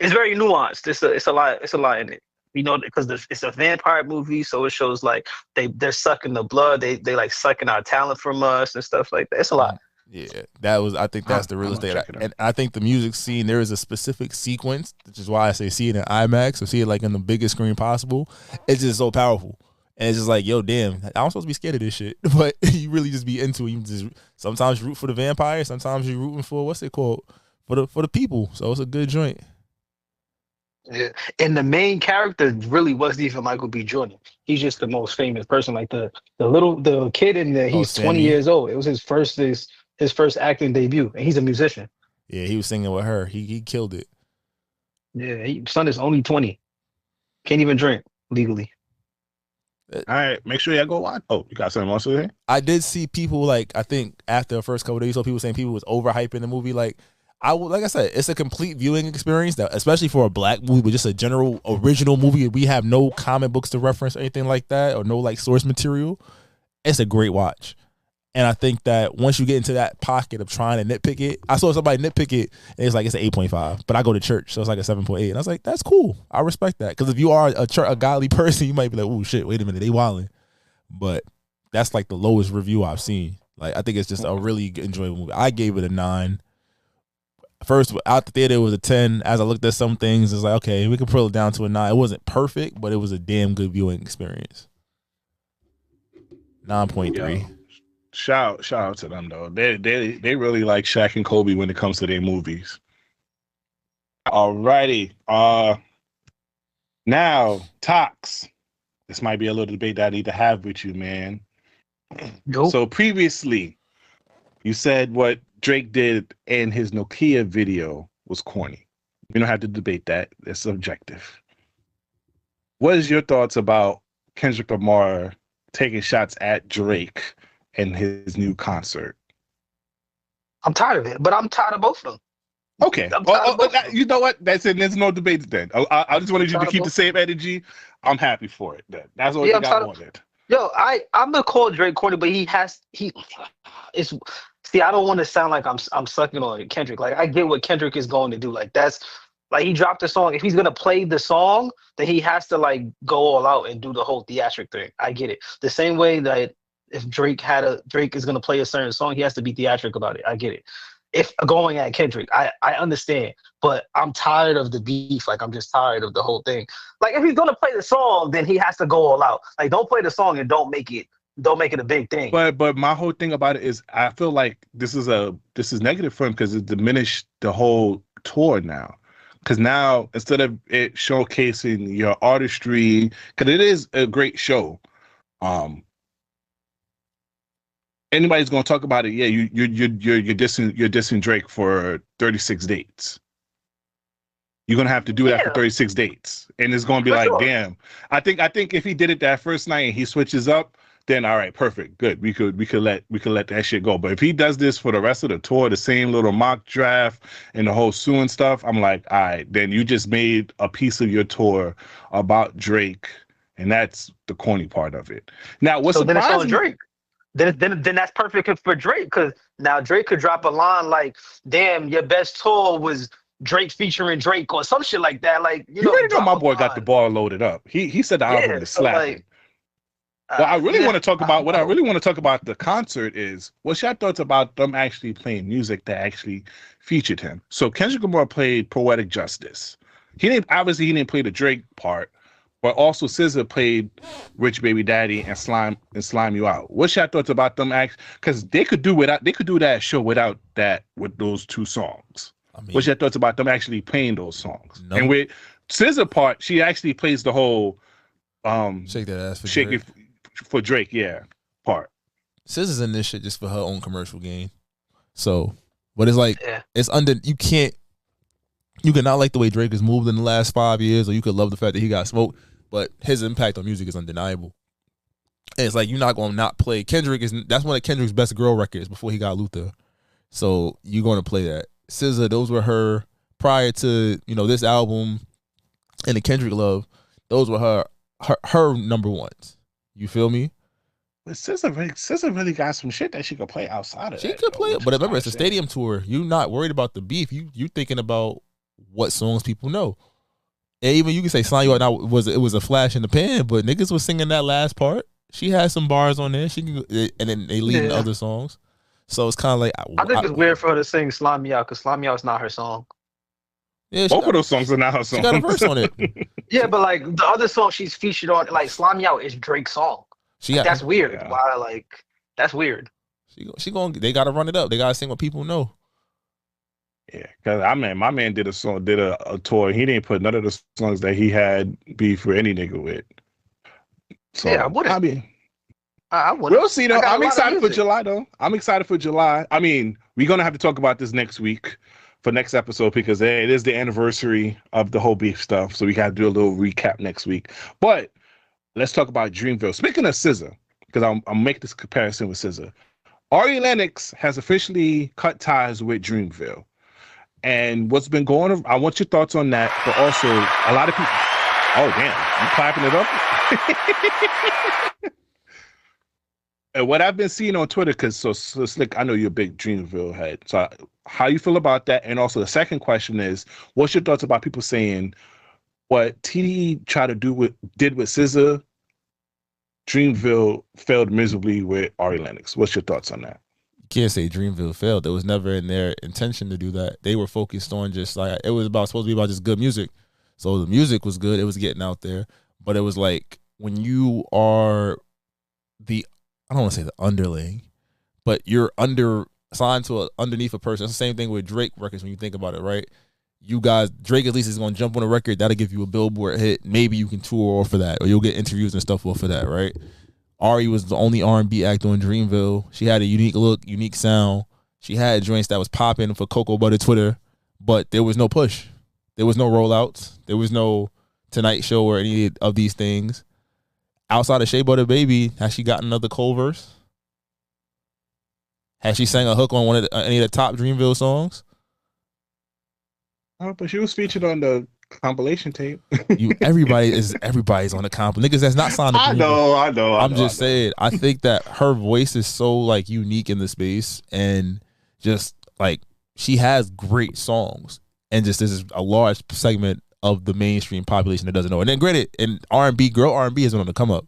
it's very nuanced. It's a lot in it. Because it's a vampire movie, so it shows like they're sucking the blood. They like sucking our talent from us and stuff like that. It's a lot. Yeah, I think that's the real estate. And I think the music scene, there is a specific sequence, which is why I say see it in IMAX or see it like in the biggest screen possible. It's just so powerful. And it's just like, yo, damn, I'm supposed to be scared of this shit. But you really just be into it. You just sometimes you root for the vampire, sometimes you're rooting for what's it called? For the people. So it's a good joint. Yeah. And the main character really wasn't even Michael B. Jordan. He's just the most famous person. Like the kid in there, he's 20 years old. It was his first acting debut, and he's a musician. Yeah, he was singing with her. He killed it. Yeah, son is only 20. Can't even drink legally. All right, make sure y'all go watch. Oh, you got something else to say? I did see people like, I think after the first couple of days, so people saying people was overhyping the movie. Like I said, it's a complete viewing experience that, especially for a Black movie, but just a general original movie. We have no comic books to reference or anything like that, or no like source material. It's a great watch. And I think that once you get into that pocket of trying to nitpick it, I saw somebody nitpick it, and it's like it's an 8.5. But I go to church, so it's like a 7.8. And I was like, that's cool. I respect that. Because if you are a godly person, you might be like, oh shit, wait a minute, they wilding. But that's like the lowest review I've seen. Like, I think it's just a really enjoyable movie. I gave it a 9. First, out the theater, it was a 10. As I looked at some things, it's like, okay, we can pull it down to a 9. It wasn't perfect, but it was a damn good viewing experience. 9.3. Shout out to them though. They really like Shaq and Kobe when it comes to their movies. Alrighty. Now, Tox. This might be a little debate that I need to have with you, man. Nope. So previously, you said what Drake did in his Nokia video was corny. We don't have to debate that. It's subjective. What is your thoughts about Kendrick Lamar taking shots at Drake and his new concert? I'm tired of it, but I'm tired of both of them. Okay. You know what? That's it. There's no debate then. I just wanted you to keep the same energy. I'm happy for it. That's all I wanted. Yo, I'm gonna call Drake corny, but I don't want to sound like I'm sucking on Kendrick. Like I get what Kendrick is going to do. Like that's Like he dropped the song. If he's gonna play the song, then he has to like go all out and do the whole theatric thing. I get it. The same way that if Drake is gonna play a certain song, he has to be theatric about it. I get it. If going at Kendrick, I understand, but I'm tired of the beef. Like I'm just tired of the whole thing. Like if he's gonna play the song, then he has to go all out. Like don't play the song and don't make it a big thing. But my whole thing about it is I feel like this is negative for him because it diminished the whole tour now. Because now instead of it showcasing your artistry, because it is a great show, anybody's gonna talk about it. Yeah, you're dissing Drake for 36 dates. You're gonna have to do that for 36 dates, and it's gonna be like, damn. I think if he did it that first night and he switches up, then all right, perfect, good. We could let that shit go. But if he does this for the rest of the tour, the same little mock draft and the whole suing stuff, I'm like, all right, then you just made a piece of your tour about Drake, and that's the corny part of it. Now, what's surprising? Then it's on Drake. Then that's perfect for Drake because now Drake could drop a line like, "Damn, your best tour was Drake featuring Drake" or some shit like that. Like you already know my boy got the ball loaded up. He said the album is slapping. What I really want to talk about the concert is what's your thoughts about them actually playing music that actually featured him. So Kendrick Lamar played Poetic Justice. He didn't play the Drake part, but also SZA played Rich Baby Daddy and Slime You Out. What's your thoughts about them because they could do that show without that with those two songs. I mean, what's your thoughts about them actually playing those songs? No. And with SZA part, she actually plays the whole Shake That Ass for Shake Drake. It for Drake, yeah, part. SZA's in this shit just for her own commercial gain. So, but it's like it's under you cannot like the way Drake has moved in the last 5 years, or you could love the fact that he got smoked, but his impact on music is undeniable. And it's like you're not gonna not play that's one of Kendrick's best girl records before he got Luther. So you're gonna play that. SZA, those were her prior to this album and the Kendrick Love. Those were her number ones. You feel me? But SZA really got some shit that she could play outside of that. She could play it, but remember, it's a stadium tour. You're not worried about the beef. You thinking about what songs people know. And even you can say Slime You Out now it was a flash in the pan, but niggas was singing that last part. She had some bars on there. And then they lead into other songs. So it's kind of like I think it's weird for her to sing Slime Me Out because Slime Me Out is not her song. Yeah, both of those songs are not her songs. She got a verse on it. Yeah, but like the other song she's featured on, like Slime Me Out is Drake's song. That's weird. Yeah. Why? That's weird. They gotta run it up. They gotta sing what people know. Yeah, because my man did a tour. He didn't put none of the songs that he had beef for any nigga with. So yeah, I wouldn't. We'll see though. I'm excited for July though. I mean, we're gonna have to talk about this next week for next episode because it is the anniversary of the whole beef stuff. So we gotta do a little recap next week. But let's talk about Dreamville. Speaking of SZA, because I'll make this comparison with SZA. Ari Lennox has officially cut ties with Dreamville. And what's been going on, I want your thoughts on that, but also a lot of people, oh damn, you clapping it up? And what I've been seeing on Twitter, because so Slick, I know you're a big Dreamville head. So how you feel about that? And also the second question is, what's your thoughts about people saying what TDE did with SZA, Dreamville failed miserably with Ari Lennox? What's your thoughts on that? You can't say Dreamville failed. It was never in their intention to do that. They were focused on just like, it was supposed to be about just good music. So the music was good. It was getting out there. But it was like when you are I don't want to say the underling, but you're signed to underneath a person. It's the same thing with Drake records when you think about it, right? You guys, Drake at least is going to jump on a record. That'll give you a Billboard hit. Maybe you can tour off of that, or you'll get interviews and stuff off of that, right? Ari was the only R&B act on Dreamville. She had a unique look, unique sound. She had joints that was popping for Cocoa Butter Twitter, but there was no push. There was no rollouts. There was no Tonight Show or any of these things. Outside of Shea Butter Baby, has she gotten another Cole verse? Has she sang a hook on any of the top Dreamville songs? Oh, but she was featured on the compilation tape. Everybody's on the comp. Niggas that's not signed to Dreamville. I know. I'm just saying. I think that her voice is so like unique in the space, and just like she has great songs. and just this is a large segment of the mainstream population that doesn't know. And then granted, and girl R&B is on the come up.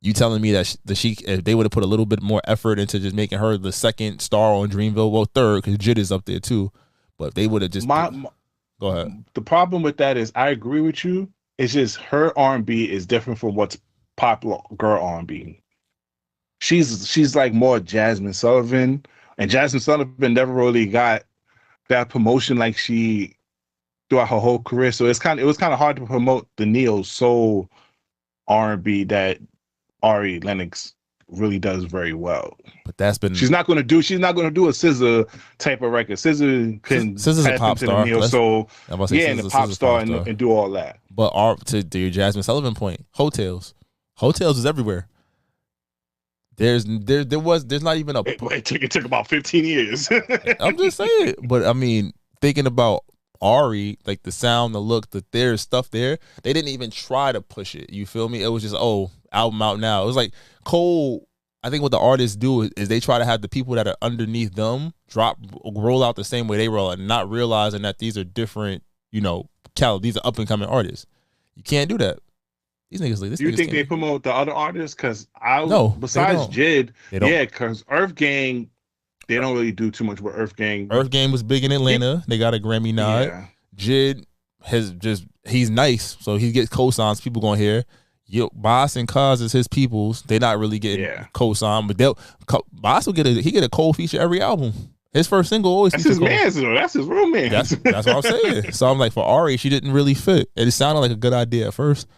You telling me that if they would have put a little bit more effort into just making her the second star on Dreamville, well, third, because Jid is up there too, but if they would have just go ahead. The problem with that is I agree with you. It's just her R&B is different from what's popular girl R&B. She's like more Jasmine Sullivan, and Jasmine Sullivan never really got that promotion like she throughout her whole career. So it was kind of hard to promote the neo soul R&B that Ari Lennox really does very well. But that's been she's not going to do a SZA type of record. SZA can SZA's a pop star. Neo soul, and the pop star and do all that. But to your Jasmine Sullivan point, hotels is everywhere. There's not even a. It took about 15 years. I'm just saying, but I mean, thinking about Ari, like the sound, the look, there's stuff there. They didn't even try to push it. You feel me? It was just album out now. It was like Cole. I think what the artists do is they try to have the people that are underneath them roll out the same way they roll, and not realizing that these are different. These are up and coming artists. You can't do that. These niggas like this. Do you think they promote the other artists? Because besides Jid, because Earth Gang, they don't really do too much with Earth Gang. Earth Gang was big in Atlanta. They got a Grammy nod. Yeah. Jid he's nice, so he gets cosigns. People gonna hear. Boss and Cuz is his peoples. They're not really getting cosign, but Boss will get a Cole feature every album. His first single always. That's his man, though. That's his real man. That's what I'm saying. So I'm like, for Ari, she didn't really fit. It sounded like a good idea at first.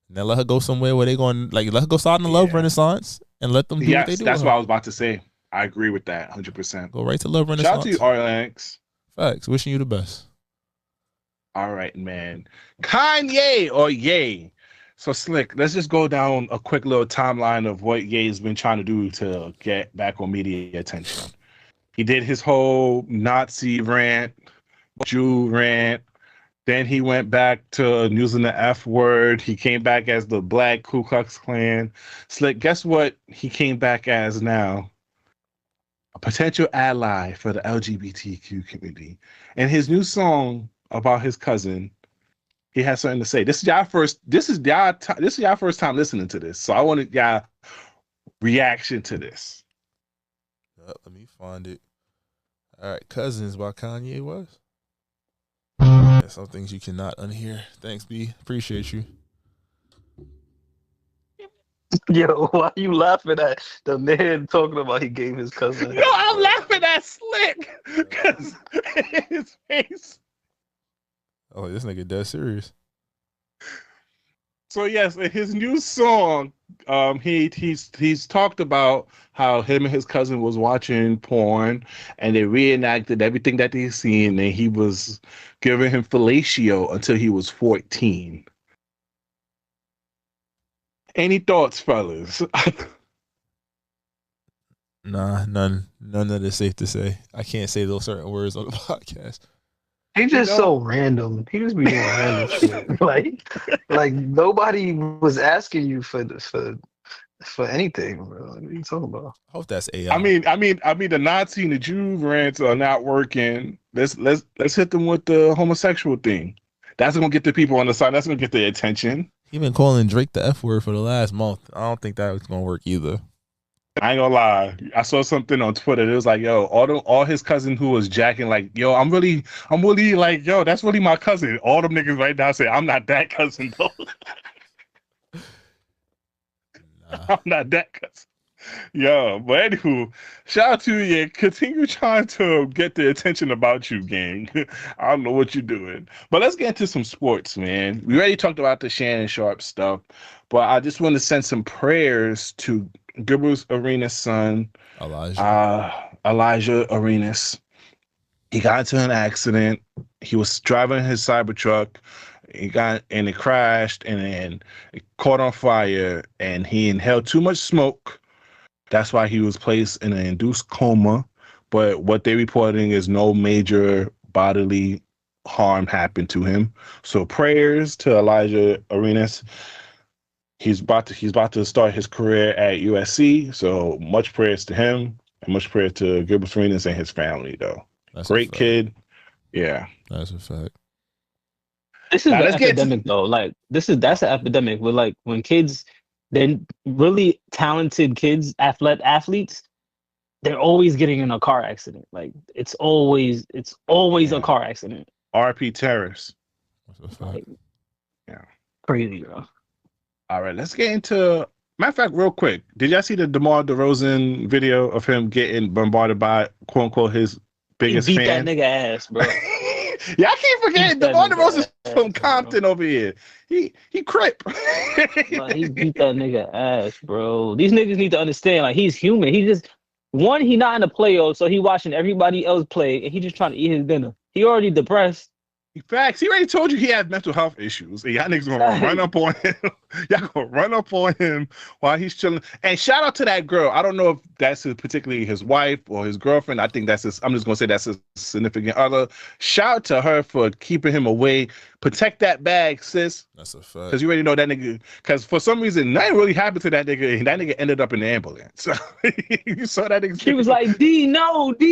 And then let her go somewhere where they going, like, let her go start in the Love Renaissance and let them do what they do. That's what I was about to say. I agree with that 100%. Go right to Love Renaissance. Shout out to you, Ari Lennox. Facts. Wishing you the best. All right, man. Kanye or Ye? So, Slick, let's just go down a quick little timeline of what Ye's been trying to do to get back on media attention. He did his whole Nazi rant, Jew rant. Then he went back to using the F word. He came back as the Black Ku Klux Klan. Slick, guess what he came back as now? A potential ally for the LGBTQ community. And his new song about his cousin, he has something to say. This is y'all first time listening to this. So I wanted y'all reaction to this. Let me find it. All right, Cousins by Kanye West. Some things you cannot unhear. Thanks, B. Appreciate you. Yo, why are you laughing at the man talking about he gave his cousin? No, I'm laughing at Slick because his face. Oh, this nigga dead serious. So yes, in his new song, he's talked about how him and his cousin was watching porn, and they reenacted everything that they seen, and he was giving him fellatio until he was 14. Any thoughts, fellas? Nah, none that is safe to say. I can't say those certain words on the podcast. He just so random. He just be doing random shit. Like nobody was asking you for anything, bro. What are you talking about? I hope that's AI. I mean, the Nazi and the Jew rants are not working. Let's hit them with the homosexual thing. That's gonna get the people on the side. That's gonna get their attention. He been calling Drake the F word for the last month. I don't think that was gonna work either. I ain't gonna lie. I saw something on Twitter. It was like, yo, all his cousin who was jacking, like, yo, I'm really like, yo, that's really my cousin. All them niggas right now say, I'm not that cousin though. Nah. I'm not that cousin. Yo, but anywho, shout out to you. Continue trying to get the attention about you, gang. I don't know what you're doing. But let's get into some sports, man. We already talked about the Shannon Sharpe stuff, but I just want to send some prayers to Gilbert Arenas' son, Elijah Arenas. He got into an accident. He was driving his Cybertruck. It crashed, and then it caught on fire, and he inhaled too much smoke. That's why he was placed in an induced coma. But what they're reporting is no major bodily harm happened to him. So prayers to Elijah Arenas. He's about to start his career at USC. So much prayers to him and much prayers to Gilbert Arenas and his family, though. That's great kid. Yeah. That's a fact. This is Now, the let's get to- epidemic though. Like that's an epidemic with like when kids, then really talented kids, athletes, they're always getting in a car accident. Like it's always a car accident. RP terrorists. That's a fact. Like, Yeah. crazy, bro. All right, let's get into. Matter of fact, real quick, did y'all see the DeMar DeRozan video of him getting bombarded by quote unquote his biggest He beat fan? that nigga ass, bro. Yeah, I keep forgetting Beat that DeMar nigga DeRozan's ass, from bro. Compton over here. He crip. Like, he beat that nigga ass, bro. These niggas need to understand, like, he's human. He just he not in the playoffs, so he watching everybody else play, and he just trying to eat his dinner. He already depressed. Facts. He already told you he had mental health issues. And y'all niggas gonna run up on him. Y'all gonna run up on him while he's chilling. And shout out to that girl. I don't know if that's particularly his wife or his girlfriend. I think that's I'm just gonna say that's his significant other. Shout out to her for keeping him away. Protect that bag, sis. That's a fact. Because you already know that nigga. Because for some reason, nothing really happened to that nigga. And that nigga ended up in the ambulance. You saw that nigga. She was like, D, no. And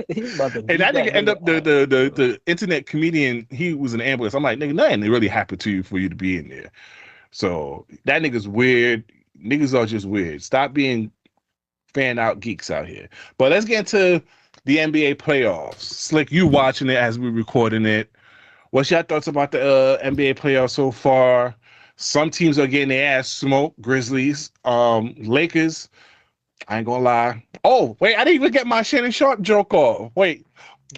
that nigga ended up the internet comedian. He was in the ambulance. I'm like, nigga, nothing really happened to you for you to be in there. So that nigga's weird. Niggas are just weird. Stop being fan out geeks out here. But let's get into the NBA playoffs. Slick, you watching it as we recording it. What's your thoughts about the NBA playoffs so far? Some teams are getting their ass smoked. Grizzlies, Lakers. I ain't gonna lie. Oh, wait, I didn't even get my Shannon Sharpe joke off. Wait,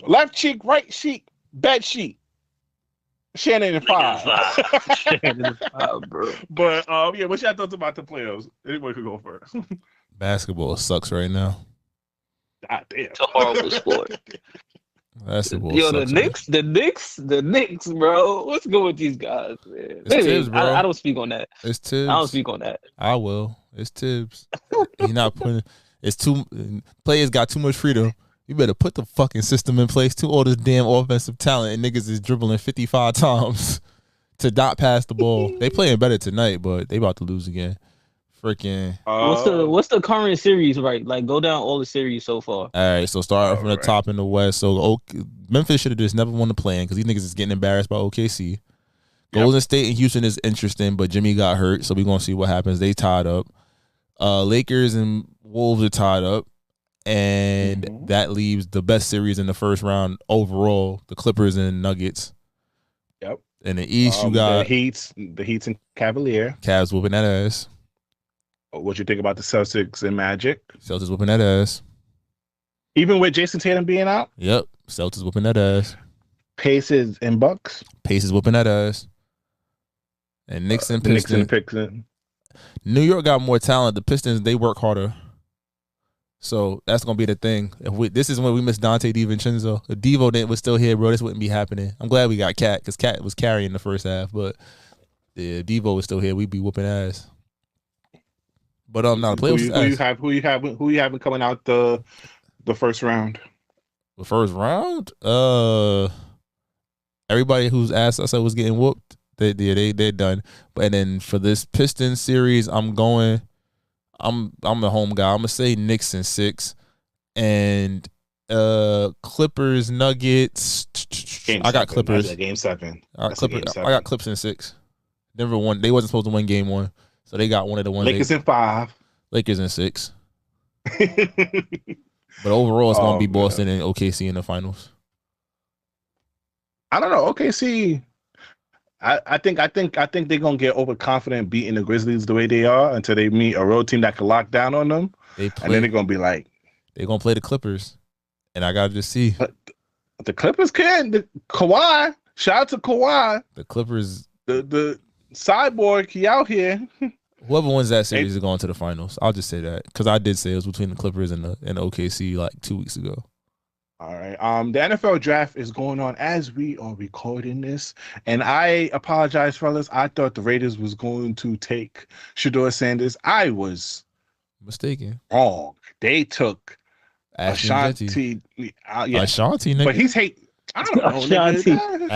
left cheek, right cheek, bed sheet. Shannon and 5. Bro. But yeah, what's your thoughts about the playoffs? Anybody could go first. Basketball sucks right now. God damn. It's a horrible sport. Basketball Yo, sucks. the Knicks, bro. What's good with these guys, man? It's Tibbs, bro. I don't speak on that. It's Tibbs. I don't speak on that. I will. It's Tibbs. He's not putting. It's too. Players got too much freedom. You better put the fucking system in place. All this damn offensive talent and niggas is dribbling 55 times to not pass the ball. They playing better tonight, but they about to lose again. Freaking. What's the current series, right? Like, go down all the series so far. All right, so start from the top in the West. So Memphis should have just never won the play-in because these niggas is getting embarrassed by OKC. Golden State and Houston is interesting, but Jimmy got hurt, so we're gonna see what happens. They tied up. Lakers and Wolves are tied up, and that leaves the best series in the first round overall: the Clippers and Nuggets. Yep. In the East, you got the Heats and Cavalier. Cavs whooping that ass. What you think about the Celtics and Magic? Celtics whooping that ass. Even with Jason Tatum being out? Yep. Celtics whooping that ass. Pacers and Bucks? Pacers whooping that ass. And Knicks and Pistons. New York got more talent. The Pistons, they work harder. So that's going to be the thing. This is when we miss Dante DiVincenzo. If Devo was still here, bro, this wouldn't be happening. I'm glad we got Cat because Cat was carrying the first half. But if Devo was still here, we'd be whooping ass. But not a playoffs. Who you having coming out the first round? The first round? Everybody whose ass I said was getting whooped, they're done. And then for this Pistons series, I'm the home guy. I'm gonna say Knicks in 6, and Clippers, Nuggets. I got Clippers. Game 7. I got Clips in 6. Denver won. They wasn't supposed to win game 1. So they got one of the ones. Lakers in 5. Lakers in 6. But overall, it's gonna be Boston and OKC in the finals. I don't know. OKC. I think they're gonna get overconfident beating the Grizzlies the way they are until they meet a road team that can lock down on them. And then they're gonna be like, they're gonna play the Clippers, and I gotta just see. But the Clippers can. Kawhi. Shout out to Kawhi. The Clippers. The cyborg, he out here. Whoever wins that series is going to the finals. I'll just say that because I did say it was between the Clippers and the OKC like 2 weeks ago. All right. The NFL draft is going on as we are recording this, and I apologize, fellas. I thought the Raiders was going to take Shedeur Sanders. I was mistaken. Wrong. They took Ashanti. Yeah. Ashanti, nigga. But he's hate. I don't know.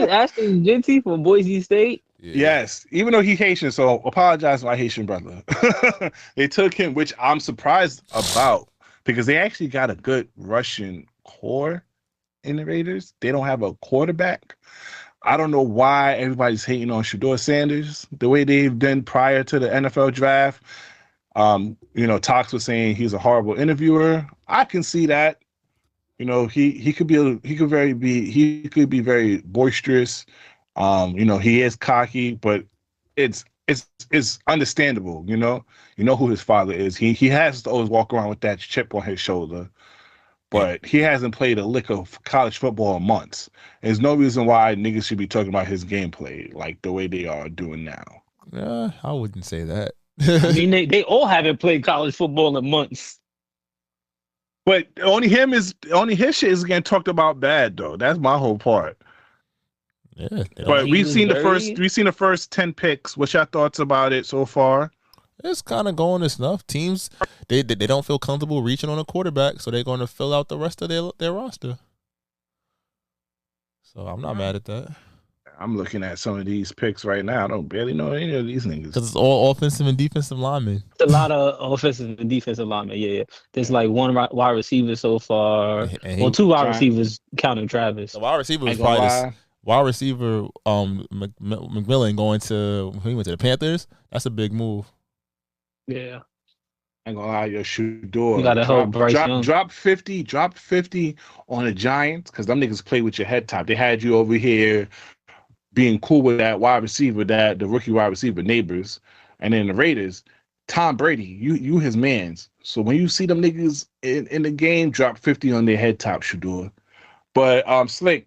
Ashton Genty from Boise State. Yeah. Yes, even though he Haitian, so apologize to my Haitian brother. They took him, which I'm surprised about because they actually got a good Russian core in the Raiders. They don't have a quarterback. I don't know why everybody's hating on Shedeur Sanders the way they've done prior to the NFL draft. Talks was saying he's a horrible interviewer. I can see that. He could be very boisterous. He is cocky, but it's understandable. You know who his father is. He has to always walk around with that chip on his shoulder. But he hasn't played a lick of college football in months. There's no reason why niggas should be talking about his gameplay like the way they are doing now. I wouldn't say that. I mean, they all haven't played college football in months. But only his shit is getting talked about bad though. That's my whole part. Yeah. But we've seen the first 10 picks. What's your thoughts about it so far? It's kind of going as enough. Teams they don't feel comfortable reaching on a quarterback, so they're going to fill out the rest of their roster. So I'm not mad at that. I'm looking at some of these picks right now. I don't barely know any of these niggas. Because it's all offensive and defensive linemen. It's a lot of offensive and defensive linemen. Yeah. There's like one wide receiver so far. Well, two wide receivers counting Travis. The wide receiver was probably wide receiver. McMillan going to he went to the Panthers. That's a big move. Yeah. I ain't gonna lie, your Shedeur. You gotta help Bryce Young. Drop 50 on the Giants, because them niggas play with your head top. They had you over here being cool with that wide receiver, the rookie wide receiver Neighbors. And then the Raiders, Tom Brady, you his mans. So when you see them niggas in the game, drop 50 on their head top, Shedeur. But Slick,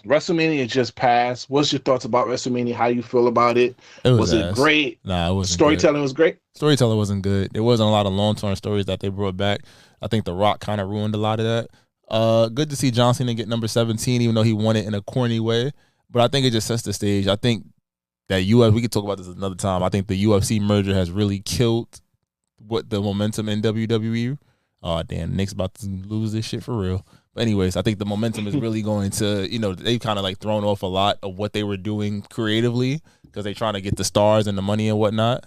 WrestleMania just passed. What's your thoughts about WrestleMania? How you feel about it? Was it great? Nah, it wasn't. Storytelling was great? Storytelling wasn't good. There wasn't a lot of long-term stories that they brought back. I think The Rock kind of ruined a lot of that. Good to see John Cena get number 17, even though he won it in a corny way. But I think it just sets the stage. I think that we could talk about this another time. I think the UFC merger has really killed the momentum in WWE. Oh, damn, Nick's about to lose this shit for real. But anyways, I think the momentum is really going to, they've kind of like thrown off a lot of what they were doing creatively because they're trying to get the stars and the money and whatnot.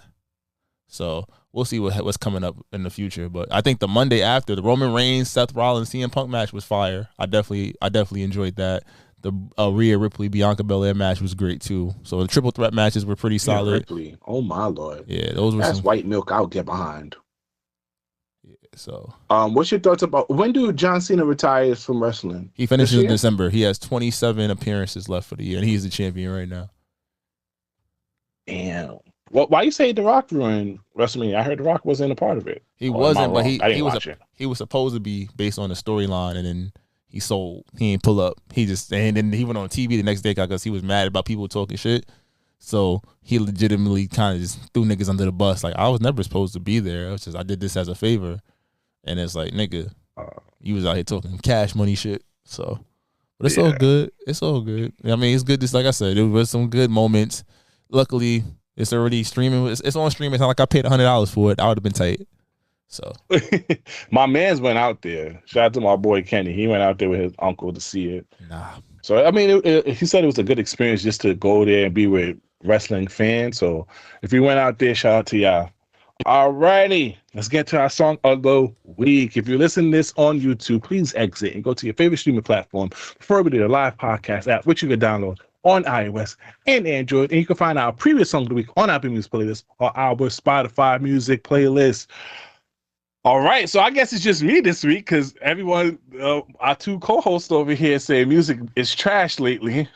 So we'll see what's coming up in the future. But I think the Monday after, the Roman Reigns, Seth Rollins, CM Punk match was fire. I definitely enjoyed that. The Rhea Ripley, Bianca Belair match was great too. So the triple threat matches were pretty solid. Ripley, oh my lord, yeah, that's white milk I'll get behind. So, what's your thoughts about when do John Cena retires from wrestling? He finishes in December. He has 27 appearances left for the year, and he's the champion right now. Damn. Why you say The Rock ruined WrestleMania? I heard The Rock wasn't a part of it. He wasn't, but he was supposed to be based on the storyline, and then he sold. He ain't pull up. And then he went on TV the next day because he was mad about people talking shit. So he legitimately kind of just threw niggas under the bus. Like, I was never supposed to be there. It's just I did this as a favor. And it's like, nigga, you was out here talking cash money shit. So, but it's all good. It's all good. I mean, it's good. Just like I said, there was some good moments. Luckily, it's already streaming. It's on streaming. It's not like I paid $100 for it. I would have been tight. So, my man's went out there. Shout out to my boy Kenny. He went out there with his uncle to see it. Nah. So, I mean, he said it was a good experience just to go there and be with wrestling fans. So, if you went out there, shout out to y'all. Alrighty, let's get to our song of the week. If you're listening to this on YouTube, please exit and go to your favorite streaming platform, preferably the live podcast app, which you can download on iOS and Android. And you can find our previous song of the week on Apple Music playlist or our Spotify music playlist. All right, so I guess it's just me this week because everyone, our two co-hosts over here say music is trash lately.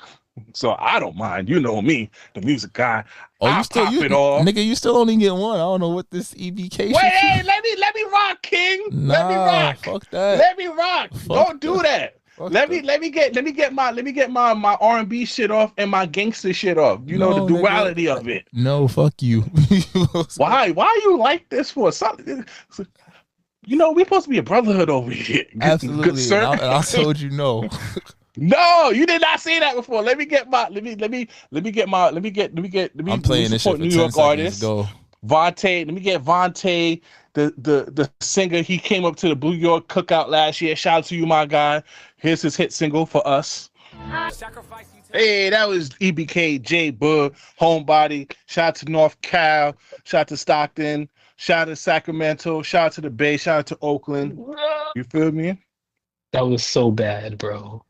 So I don't mind. You know me, the music guy. Nigga, you still only get one. I don't know what this EBK. Wait, hey, let me rock, King. Let me rock. Fuck that. Let me rock. Don't do that. Let me get my R&B shit off and my gangster shit off. You know the duality of it. No, fuck you. Why you like this for? Something? You know, we're supposed to be a brotherhood over here. Absolutely. Good, sir. And I told you no. No, you did not say that before. Let me get I'm playing this shit for New York artist. Go. Vontae. Let me get Vontae, the singer. He came up to the New York cookout last year. Shout out to you, my guy. Here's his hit single for us. Hey, that was EBK, J Bud, Homebody. Shout out to North Cal. Shout out to Stockton. Shout out to Sacramento. Shout out to the Bay. Shout out to Oakland. You feel me? That was so bad, bro.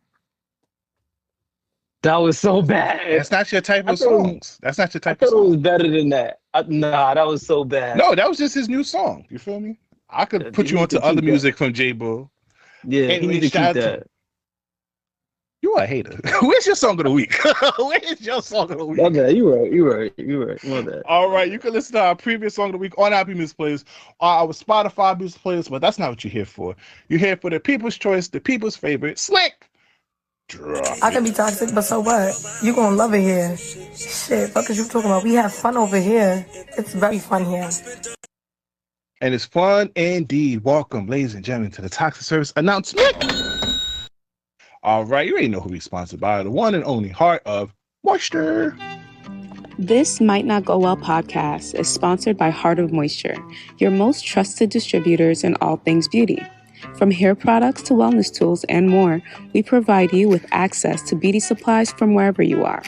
That was so bad. That's not your type of songs. That's not your type I of thought it was song. better than that. Nah, that was so bad. No, that was just his new song. You feel me? I could put you onto other music from J Bull. Yeah, anyway, he needs to keep that. You a hater. Where's your song of the week? Where's your song of the week? Okay, you right. My bad. All right, you can listen to our previous song of the week on Apple Music Players, our Spotify Music Players, but that's not what you're here for. You're here for the people's choice, the people's favorite, Slick. I can be toxic, but so what? You gonna love it here. Shit, fuck is you talking about? We have fun over here. It's very fun here. And it's fun indeed. Welcome, ladies and gentlemen, to the Toxic Service announcement. All right, you already know who we sponsored by, the one and only Heart of Moisture. This Might Not Go Well podcast is sponsored by Heart of Moisture, your most trusted distributors in all things beauty. From hair products to wellness tools and more, we provide you with access to beauty supplies from wherever you are.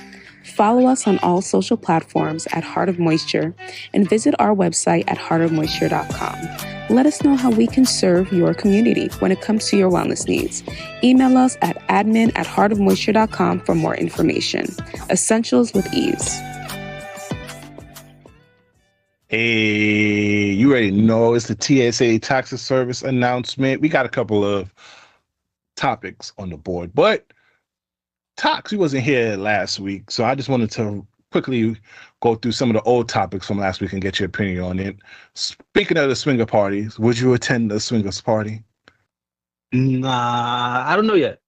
Follow us on all social platforms at Heart of Moisture and visit our website at heartofmoisture.com. Let us know how we can serve your community when it comes to your wellness needs. Email us at admin@heartofmoisture.com for more information. Essentials with ease. Hey, you already know it's the TSA Toxic Service announcement. We got a couple of topics on the board, but Tox, we wasn't here last week, so I just wanted to quickly go through some of the old topics from last week and get your opinion on it. Speaking of the swinger parties, would you attend the swingers party? Nah, I don't know yet.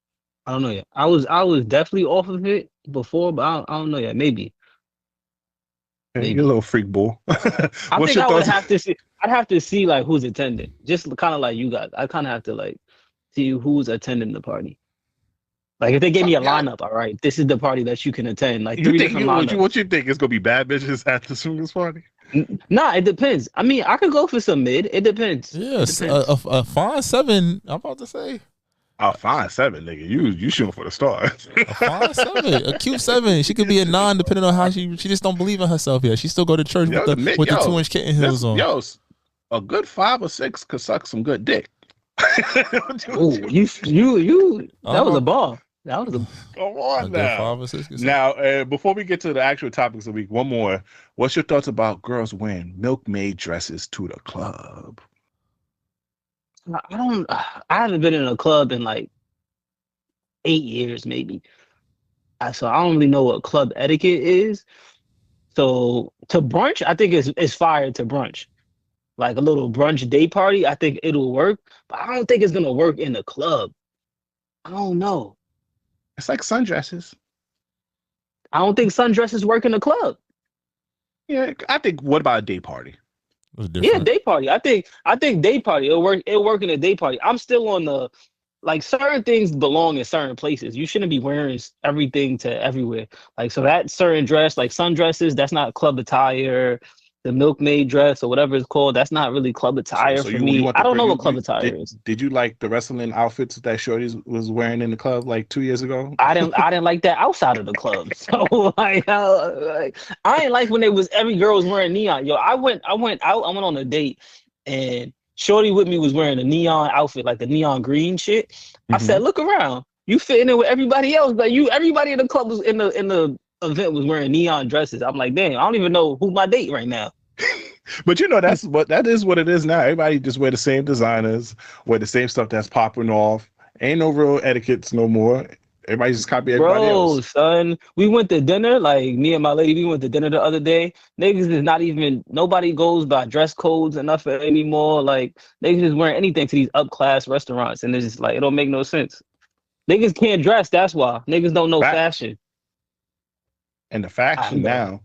I was definitely off of it before, but I don't know yet. Maybe. You're a little freak bull. I think I would have to see. I'd have to see like who's attending. Just kind of like you guys. I kind of have to like see who's attending the party. Like if they gave me a lineup, all right, this is the party that you can attend. Like you three think different lineups. What you think is gonna be bad bitches at the swingers party? Nah, it depends. I mean, I could go for some mid. It depends. Yes, a fine 7. I'm about to say. A fine 7, nigga. You shooting for the stars. A fine 7, a cute 7. She could be a 9 depending on how she just don't believe in herself yet. She still go to church with the 2-inch kitten heels on. Yo, a good 5 or 6 could suck some good dick. Ooh, you. That was a ball. That was a. Come on now. 5 or 6. Now, before we get to the actual topics of the week, one more. What's your thoughts about girls wearing milkmaid dresses to the club? I haven't been in a club in like 8 years, maybe. So I don't really know what club etiquette is. So to brunch, I think it's fire to brunch. Like a little brunch day party, I think it'll work. But I don't think it's gonna work in the club. I don't know. It's like sundresses. I don't think sundresses work in the club. Yeah, I think. What about a day party? Yeah, day party. I think day party. It'll work in a day party. I'm still on the like certain things belong in certain places. You shouldn't be wearing everything to everywhere. Like so that certain dress, like sundresses, that's not club attire. The milkmaid dress or whatever it's called, that's not really club attire for me. I don't know what club attire is. Did you like the wrestling outfits that Shorty was wearing in the club like 2 years ago? I didn't like that outside of the club. So like I didn't like when every girl was wearing neon. Yo, I went on a date and Shorty with me was wearing a neon outfit, like the neon green shit. I said, look around. You fitting in with everybody else, but everybody in the club was in the event was wearing neon dresses. I'm like, damn, I don't even know who my date right now. But that is what it is now. Everybody just wear the same designers, wear the same stuff that's popping off. Ain't no real etiquettes no more. Everybody just copy everybody else. Son, we went to dinner, like me and my lady, we went to dinner the other day. Niggas is not even, nobody goes by dress codes and nothing anymore. Like, niggas is wearing anything to these up-class restaurants. And it's just like, it don't make no sense. Niggas can't dress, that's why. Niggas don't know fashion. And the fashion now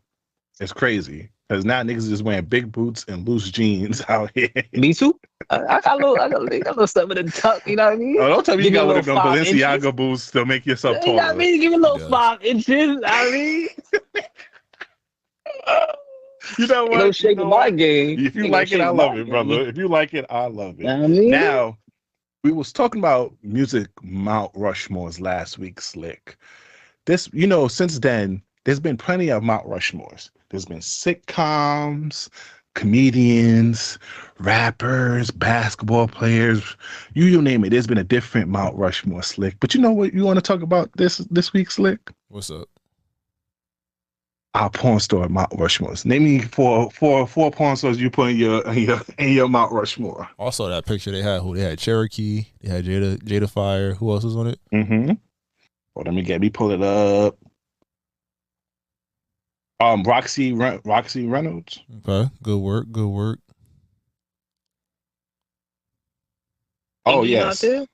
is crazy. Because now niggas is wearing big boots and loose jeans out here. Me too. I got a little stuff in the tuck, you know what I mean? Oh, don't tell me you got one of them Balenciaga boots to make yourself taller. You know what I mean? Give me a little 5 inches, I mean. You know what? Don't shake my game. If you like it, I love it, brother. If you like it, I love it. I mean? Now, we was talking about music Mount Rushmores last week, Slick. This, since then, there's been plenty of Mount Rushmores. There's been sitcoms, comedians, rappers, basketball players, you name it. There's been a different Mount Rushmore, Slick. But you know what you want to talk about this week, Slick? What's up? Our porn star Mount Rushmores. Name me four porn stars you put in your Mount Rushmore. Also, that picture they had Cherokee, they had Jada Fire. Who else was on it? Mm-hmm. Well, let me pull it up. Roxy Reynolds. Okay, good work. Oh Pinky yes. not there?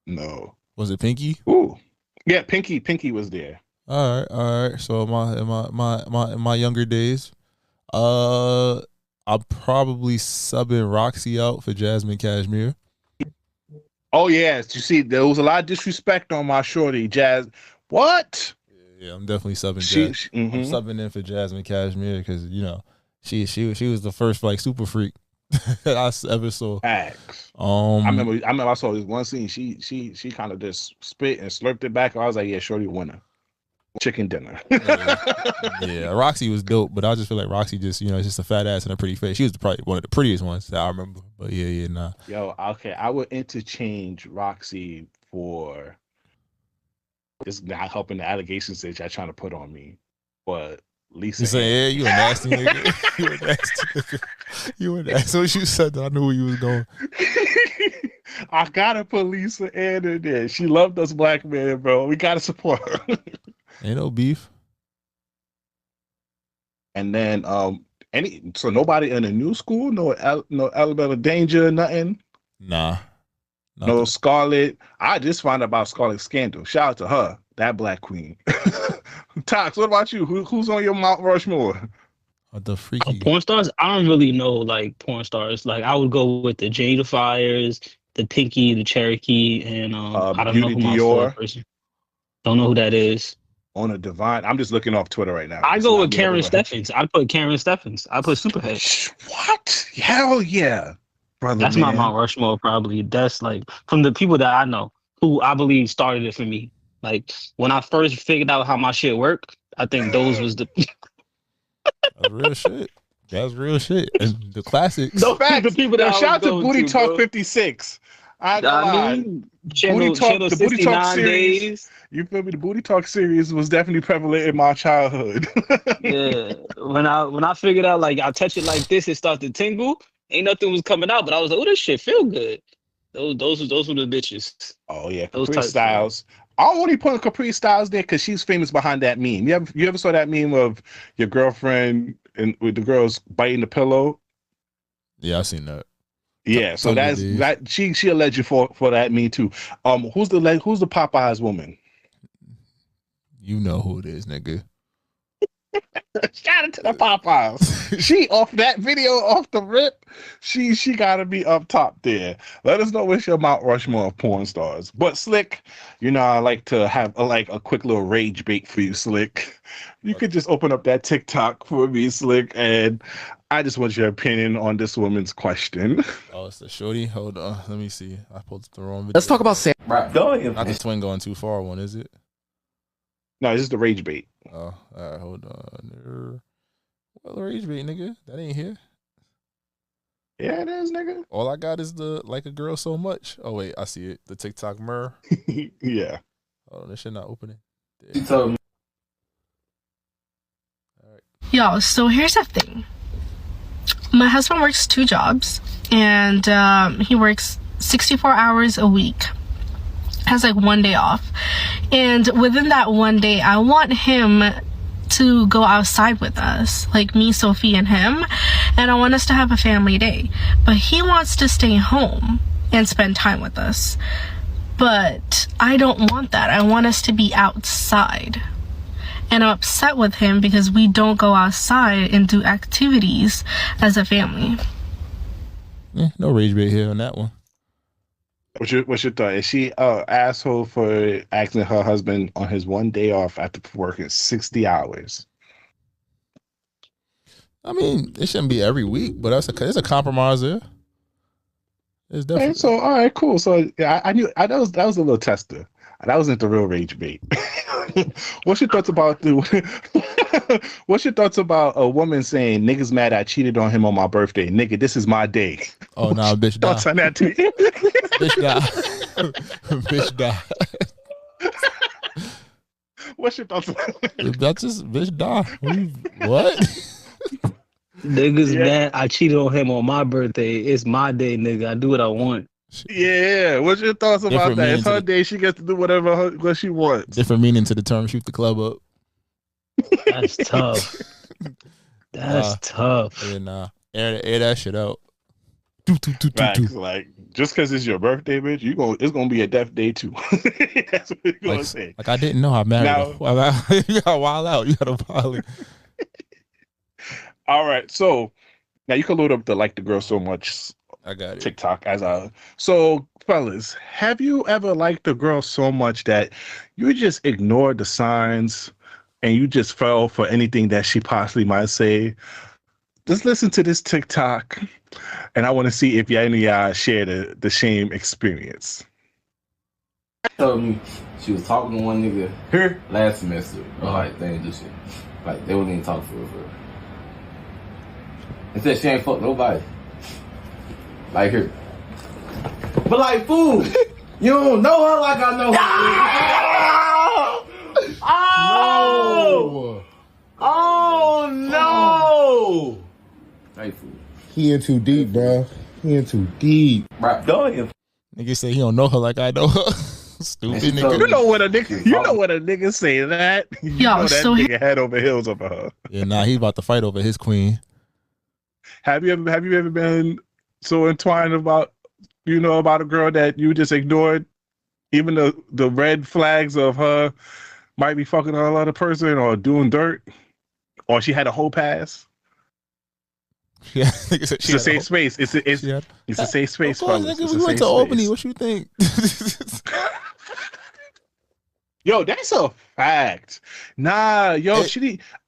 No. Was it Pinky? Ooh. Yeah, Pinky was there. All right. So in my younger days, I'm probably subbing Roxy out for Jasmine Cashmere. Oh yes, you see, there was a lot of disrespect on my shorty, Jazz. What? Yeah, I'm definitely subbing. Mm-hmm. I'm subbing in for Jasmine Cashmere because she was the first like super freak that I ever saw. Facts. I remember I saw this one scene. She kind of just spit and slurped it back. I was like, yeah, shorty winner. Chicken dinner. Yeah, Roxy was dope, but I just feel like Roxy just, it's just a fat ass and a pretty face. She was probably one of the prettiest ones that I remember. But nah. Yo, okay, I would interchange Roxy for this not helping the allegations that y'all trying to put on me. But Lisa, you say, yeah, you a nasty nigga. You a nasty nigga. You a nasty. So you said that, I knew where you was going. I gotta put Lisa Ann in there. She loved us black men, bro. We gotta support her. Ain't no beef. And then so nobody in the new school, no Alabama Danger, nothing. Nah. No Scarlett. I just found out about Scarlett's scandal. Shout out to her, that black queen. Tox, what about you? Who's on your Mount Rushmore? The freaky porn stars? I don't really know like porn stars. Like I would go with the Jada Fires, the Pinky, the Cherokee, and I don't know who my fourth person. Don't know who that is. On a divine. I'm just looking off Twitter right now. I go with Karen Steffens. I'd put Karen Steffens. I put Superhead. What? Hell yeah. Brother, that's my Mount Rushmore probably. That's like from the people that I know who I believe started it for me. Like when I first figured out how my shit worked, I think those was the That's real shit. That's real shit. And the classics. The facts. The people that shout out to Booty Talk 56. I mean, Channel 69 days. You feel me? The Booty Talk series was definitely prevalent in my childhood. Yeah. When I figured out like I touch it like this, it starts to tingle. Ain't nothing was coming out, but I was like, oh, this shit feel good. Those were the bitches. Oh yeah, Capri Styles. I only put Capri Styles there because she's famous behind that meme. You ever saw that meme of your girlfriend and with the girls biting the pillow? Yeah, I seen that. Yeah, so that she a legend for that meme too. Who's the Popeyes woman? You know who it is, nigga. Shout out to the Popeyes. She off that video off the rip. She gotta be up top there. Let us know what's your Mount Rushmore of porn stars. But Slick, I like to have a quick little rage bait for you, Slick. You could just open up that TikTok for me, Slick, and I just want your opinion on this woman's question. Oh, it's the shorty. Hold on, let me see. I pulled the wrong video. Let's talk about Sam. Not the twin going too far one, is it? No, this is the rage bait. Oh, all right, hold on. Well, rage bait, nigga. That ain't here. Yeah, it is, nigga. All I got is the like a girl so much. Oh wait, I see it. The TikTok mirror. Yeah. Oh, this shit not opening. So, yo, so here's the thing. My husband works 2 jobs, and he works 64 hours a week. Has like 1 day off, and within that 1 day I want him to go outside with us, like me, Sophie, and him, and I want us to have a family day, but he wants to stay home and spend time with us. But I don't want that. I want us to be outside, and I'm upset with him because we don't go outside and do activities as a family. No rage bait here on that one. What's your thought? Is she asshole for asking her husband on his 1 day off after working 60 hours? I mean, it shouldn't be every week, but it's a compromise there. It's definitely. Okay, so all right, cool. So yeah, I knew that was a little tester. That wasn't the real rage bait. What's your thoughts about What's your thoughts about a woman saying niggas mad I cheated on him on my birthday? Nigga, this is my day. Oh no, bitch, thoughts on that too? Bitch, die. Bitch, die. What's your thoughts on that? That's just bitch, die. What? Niggas mad I cheated on him on my birthday. It's my day, nigga. I do what I want. Yeah, what's your thoughts about that? It's her day. She gets to do whatever she wants. Different meaning to the term shoot the club up. That's tough. That's tough. Yeah, nah. Air that shit out. Facts, like, just because it's your birthday, bitch, it's gonna be a death day too. That's what you're gonna say. Like, I didn't know I married her. You gotta wild out. You gotta wild it. All right, so now you can load up the Like the Girl So Much I got it. TikTok so fellas, have you ever liked the girl so much that you just ignored the signs and you just fell for anything that she possibly might say? Just listen to this TikTok, and I want to see if any of y'all share the same experience. Told me she was talking to one nigga here last semester. Like, they didn't do shit. Like, they wouldn't even talk for real. And said she ain't fuck nobody. Like her. But like, fool, you don't know her like I know her. Oh! Oh no! Hey, fool. He in too deep, bro. He in too deep. Right, dog. Nigga say he don't know her like I know her. Stupid nigga. You know what a nigga say that. You know that nigga head over heels over her. Yeah, nah, he about to fight over his queen. Have you ever been so entwined about a girl that you just ignored, even the red flags of her might be fucking another person or doing dirt, or she had a whole pass? Yeah, it's a safe space. It's a safe space. Of course, nigga, we went to Albany. What you think? Yo, that's a fact. Nah, yo,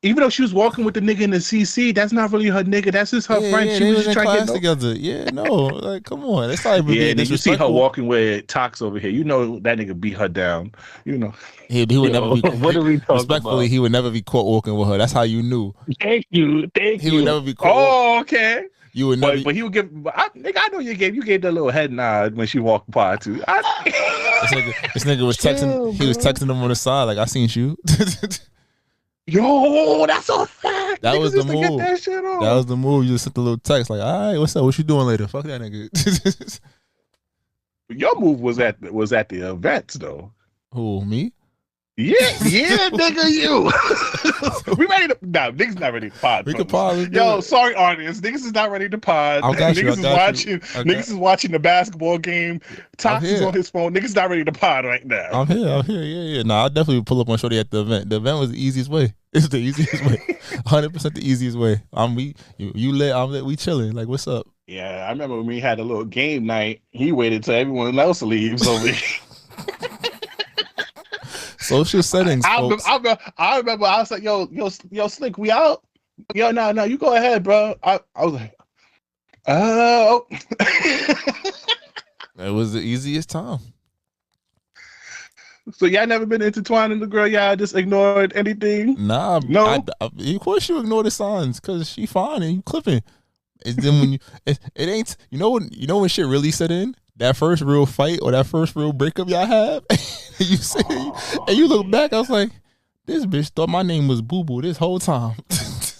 even though she was walking with the nigga in the CC, that's not really her nigga. That's just her friend. She was just trying to get together. Yeah, no, like, come on. That's not even being disrespectful. You see her walking with Tox over here. You know that nigga beat her down. You know. He would never be. What are we talking respectfully, about? he would never be caught walking with her. That's how you knew. Thank you. He would never be caught. Oh, okay. You would never. But he would give. I know you gave that little head nod when she walked by too. This nigga was texting. He was texting him on the side like, I seen you. Yo, that's a fact. That was the move. That was the move. You just sent the little text like, all right, what's up? What you doing later? Fuck that nigga. Your move was at the events though. Who, me? Yeah, nigga, you. We ready to? No, niggas not ready to pod. We can pod. Yo, sorry, audience. Niggas is not ready to pod. Niggas is watching the basketball game. Tox is on his phone. Niggas not ready to pod right now. I'm here. Yeah. Nah, I'll definitely pull up on Shorty at the event. The event was the easiest way. It's the easiest way. 100% the easiest way. You lit. I'm lit. We chilling. Like, what's up? Yeah, I remember when we had a little game night. He waited till everyone else leaves over here. Social settings, folks. I remember I was like, yo, Slick, we out? Yo, no, you go ahead, bro. I was like, oh. It was the easiest time. So y'all never been intertwined in the girl? Y'all just ignored anything? Nah, no. Of course you ignore the signs because she fine and you clipping. And then when it ain't, you know when shit really set in? That first real fight or that first real breakup y'all have, and you look back, I was like, this bitch thought my name was Boo Boo this whole time. That's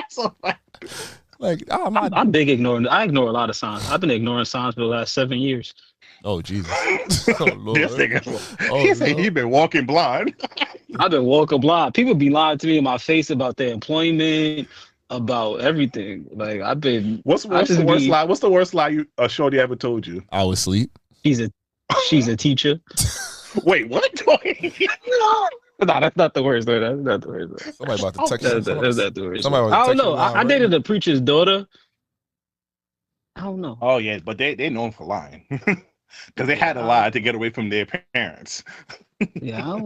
so funny. Like, I'm big ignoring. I ignore a lot of signs. I've been ignoring signs for the last 7 years. Oh Jesus! Oh Lord! This nigga, he been walking blind. I've been walking blind. People be lying to me in my face about their employment, about everything. Like I've been. What's the worst lie? What's the worst lie a shorty ever told you? I was asleep. She's a teacher. Wait, what? No, that's not the worst. That's not the worst. Somebody about to text you. That's not the worst. I don't know. I dated a preacher's daughter. I don't know. Oh yeah, but they known for lying because they had to lie to get away from their parents. Yeah,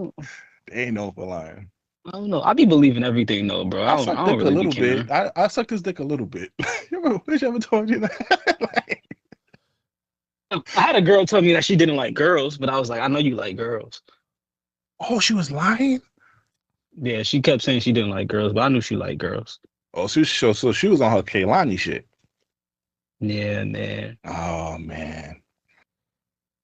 they ain't known for lying. I don't know. I be believing everything though, bro. I don't really a little bit. I sucked his dick a little bit. Who ever told you that? I had a girl tell me that she didn't like girls, but I was like, I know you like girls. Oh, she was lying? Yeah, she kept saying she didn't like girls, but I knew she liked girls. Oh, so she was on her Kehlani shit. Yeah, man. Oh man.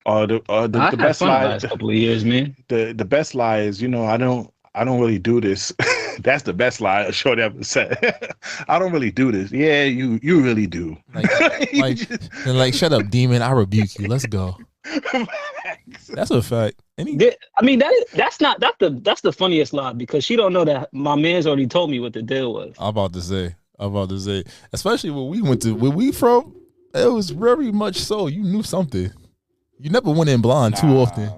The I had best fun the lie. last couple of years, man. The best lie is, I don't really do this. That's the best lie a short ever said. I don't really do this. Yeah, you really do. Like, shut up, demon. I rebuke you. Let's go. That's a fact. I mean, that's the funniest lie, because she don't know that my man's already told me what the deal was. I'm about to say, especially where we from, it was very much so. You knew something. You never went in blind too often.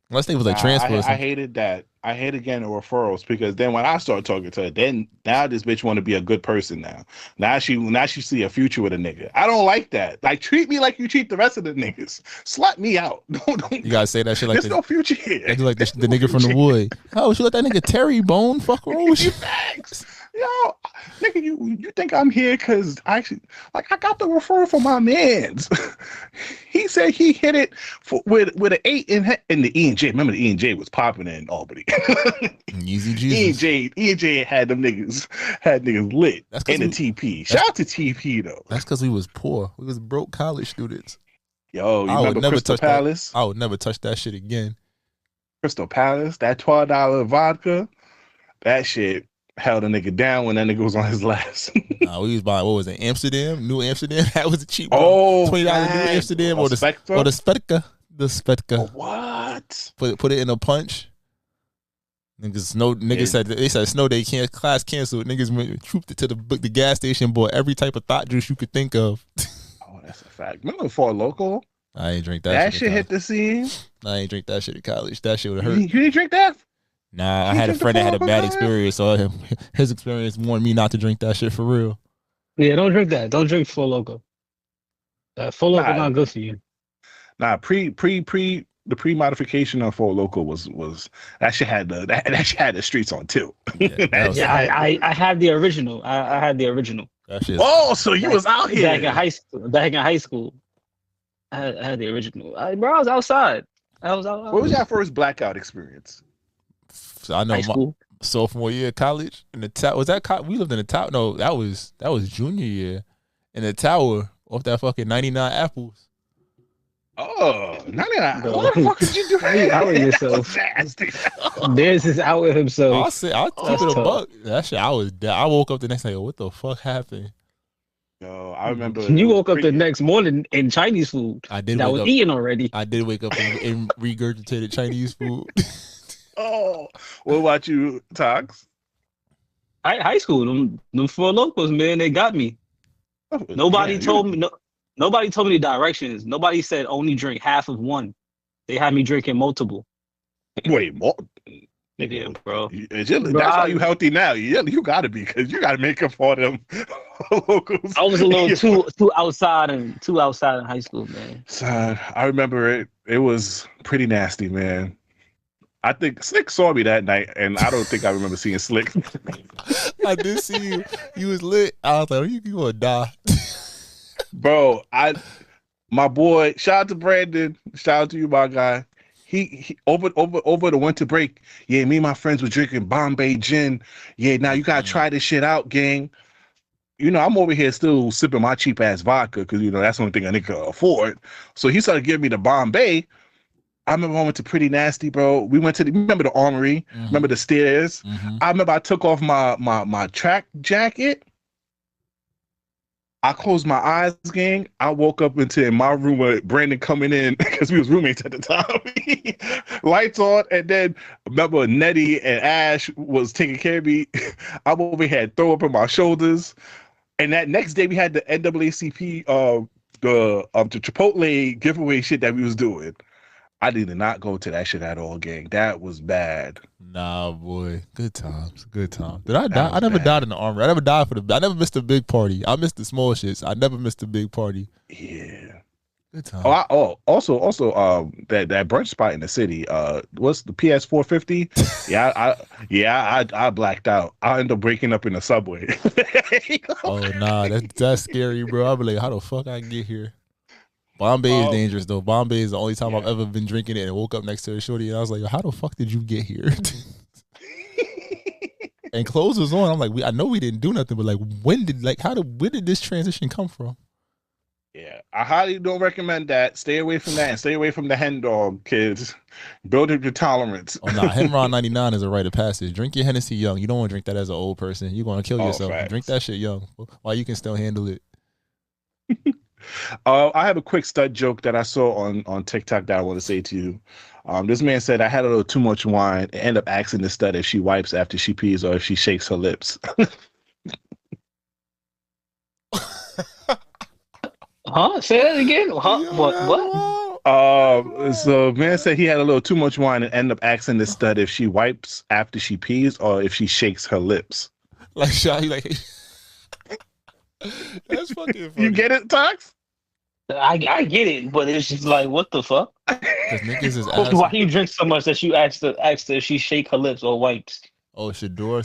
Unless they was like transfer. I hated that. I hate getting the referrals, because then when I start talking to her, then now this bitch want to be a good person now. Now she see a future with a nigga. I don't like that. Like, treat me like you treat the rest of the niggas. Slut me out. Don't you gotta say that shit like there's no future here. Like the nigga from the wood. Oh, she let that nigga Terry Bone fuck wrong with you? Yo, nigga, you think I'm here because I got the referral from my mans. He said he hit it with an 8 in the E&J. Remember, the E&J was popping in Albany. Easy Jesus. E&J had niggas lit in the TP. Shout out to TP though. That's because we was poor. We was broke college students. Yo, you remember Crystal Palace? I would never touch that shit again. Crystal Palace, that $12 vodka, that shit held a nigga down when that nigga was on his last. Nah, we was buying, what was it, Amsterdam? New Amsterdam? That was a cheap one. $20 New Amsterdam or the Spetka. The Spetka. Oh, what? Put it in a punch. Niggas said snow day class canceled. Niggas went trooped it to the gas station, bought every type of thought juice you could think of. Oh, that's a fact. Remember Four Loko? I ain't drink that. That shit hit the scene. I ain't drink that shit at college. That shit would have hurt. You didn't drink that? Nah, I had a friend that had a bad experience, so his experience warned me not to drink that shit for real. Yeah, don't drink that. Don't drink Four Loko. Four Loko not good for you. Nah, the pre-modification of Four Loko was that shit had the streets on tilt. I had the original. I had the original. So you was out here back in high school. I had the original. I was outside. What was your first blackout experience? So I know my sophomore year of college in the tower. Was that we lived in the tower? No, that was junior year in the tower off that fucking 99 apples. Oh, 99. What the fuck did you do? He out with yourself. There's is out with himself. I'll keep it a buck. That shit, I woke up the next night. What the fuck happened? Yo, I remember. You woke up the next morning in Chinese food. I did. That was eaten already. I did wake up and regurgitated Chinese food. Oh, what about you, Tox? High school, them Four Locos, man, they got me. Nobody told me the directions. Nobody said only drink half of one. They had me drinking multiple. Wait, more? Yeah, bro. That's why you healthy now. You gotta be, because you gotta make up for them locals. I was a little too outside in high school, man. Son, I remember it. It was pretty nasty, man. I think Slick saw me that night, and I don't think I remember seeing Slick. I did see you. You was lit. I was like, you gonna die. Bro, my boy, shout out to Brandon. Shout out to you, my guy. He over the winter break. Yeah, me and my friends were drinking Bombay gin. Yeah, now you gotta try this shit out, gang. I'm over here still sipping my cheap ass vodka because that's the only thing I can afford. So he started giving me the Bombay. I remember I went to Pretty Nasty, bro. We went to remember the Armory, remember the stairs. I remember I took off my track jacket. I closed my eyes, gang. I woke up in my room with Brandon coming in because we was roommates at the time. Lights on, and then remember Nettie and Ash was taking care of me. I'm over here, throw up in my shoulders. And that next day we had the NAACP, the Chipotle giveaway shit that we was doing. I did not go to that shit at all, gang. That was bad. Nah, boy. Good times. Good times. Did I die? I never died in the Armory. I never died I never missed a big party. I missed the small shits. I never missed a big party. Yeah. Good time. Also, that brunch spot in the city. What's the PS 450? I blacked out. I ended up breaking up in the subway. Oh nah, that's scary, bro. I'll be like, how the fuck I get here? Bombay is dangerous though. Bombay is the only time I've ever been drinking it and woke up next to a shorty and I was like, how the fuck did you get here? And clothes was on. I'm like, I know we didn't do nothing, but like, where did this transition come from? Yeah, I highly don't recommend that. Stay away from that and stay away from the hen dog, kids. Build up your tolerance. Oh no, Henron 99 is a rite of passage. Drink your Hennessy young. You don't want to drink that as an old person. You're gonna kill yourself. Facts. Drink that shit young while you can still handle it. I have a quick stud joke that I saw on TikTok that I want to say to you. This man said, I had a little too much wine and end up asking the stud if she wipes after she pees or if she shakes her lips. Huh? Say that again? Huh? What? So man said he had a little too much wine and end up asking the stud if she wipes after she pees or if she shakes her lips. Like, Shy, like, that's fucking funny. You get it, Tox? I get it, but it's just like, what the fuck? Because niggas is Why you drink so much that you asked her if she shake her lips or wipes? Oh, Shador.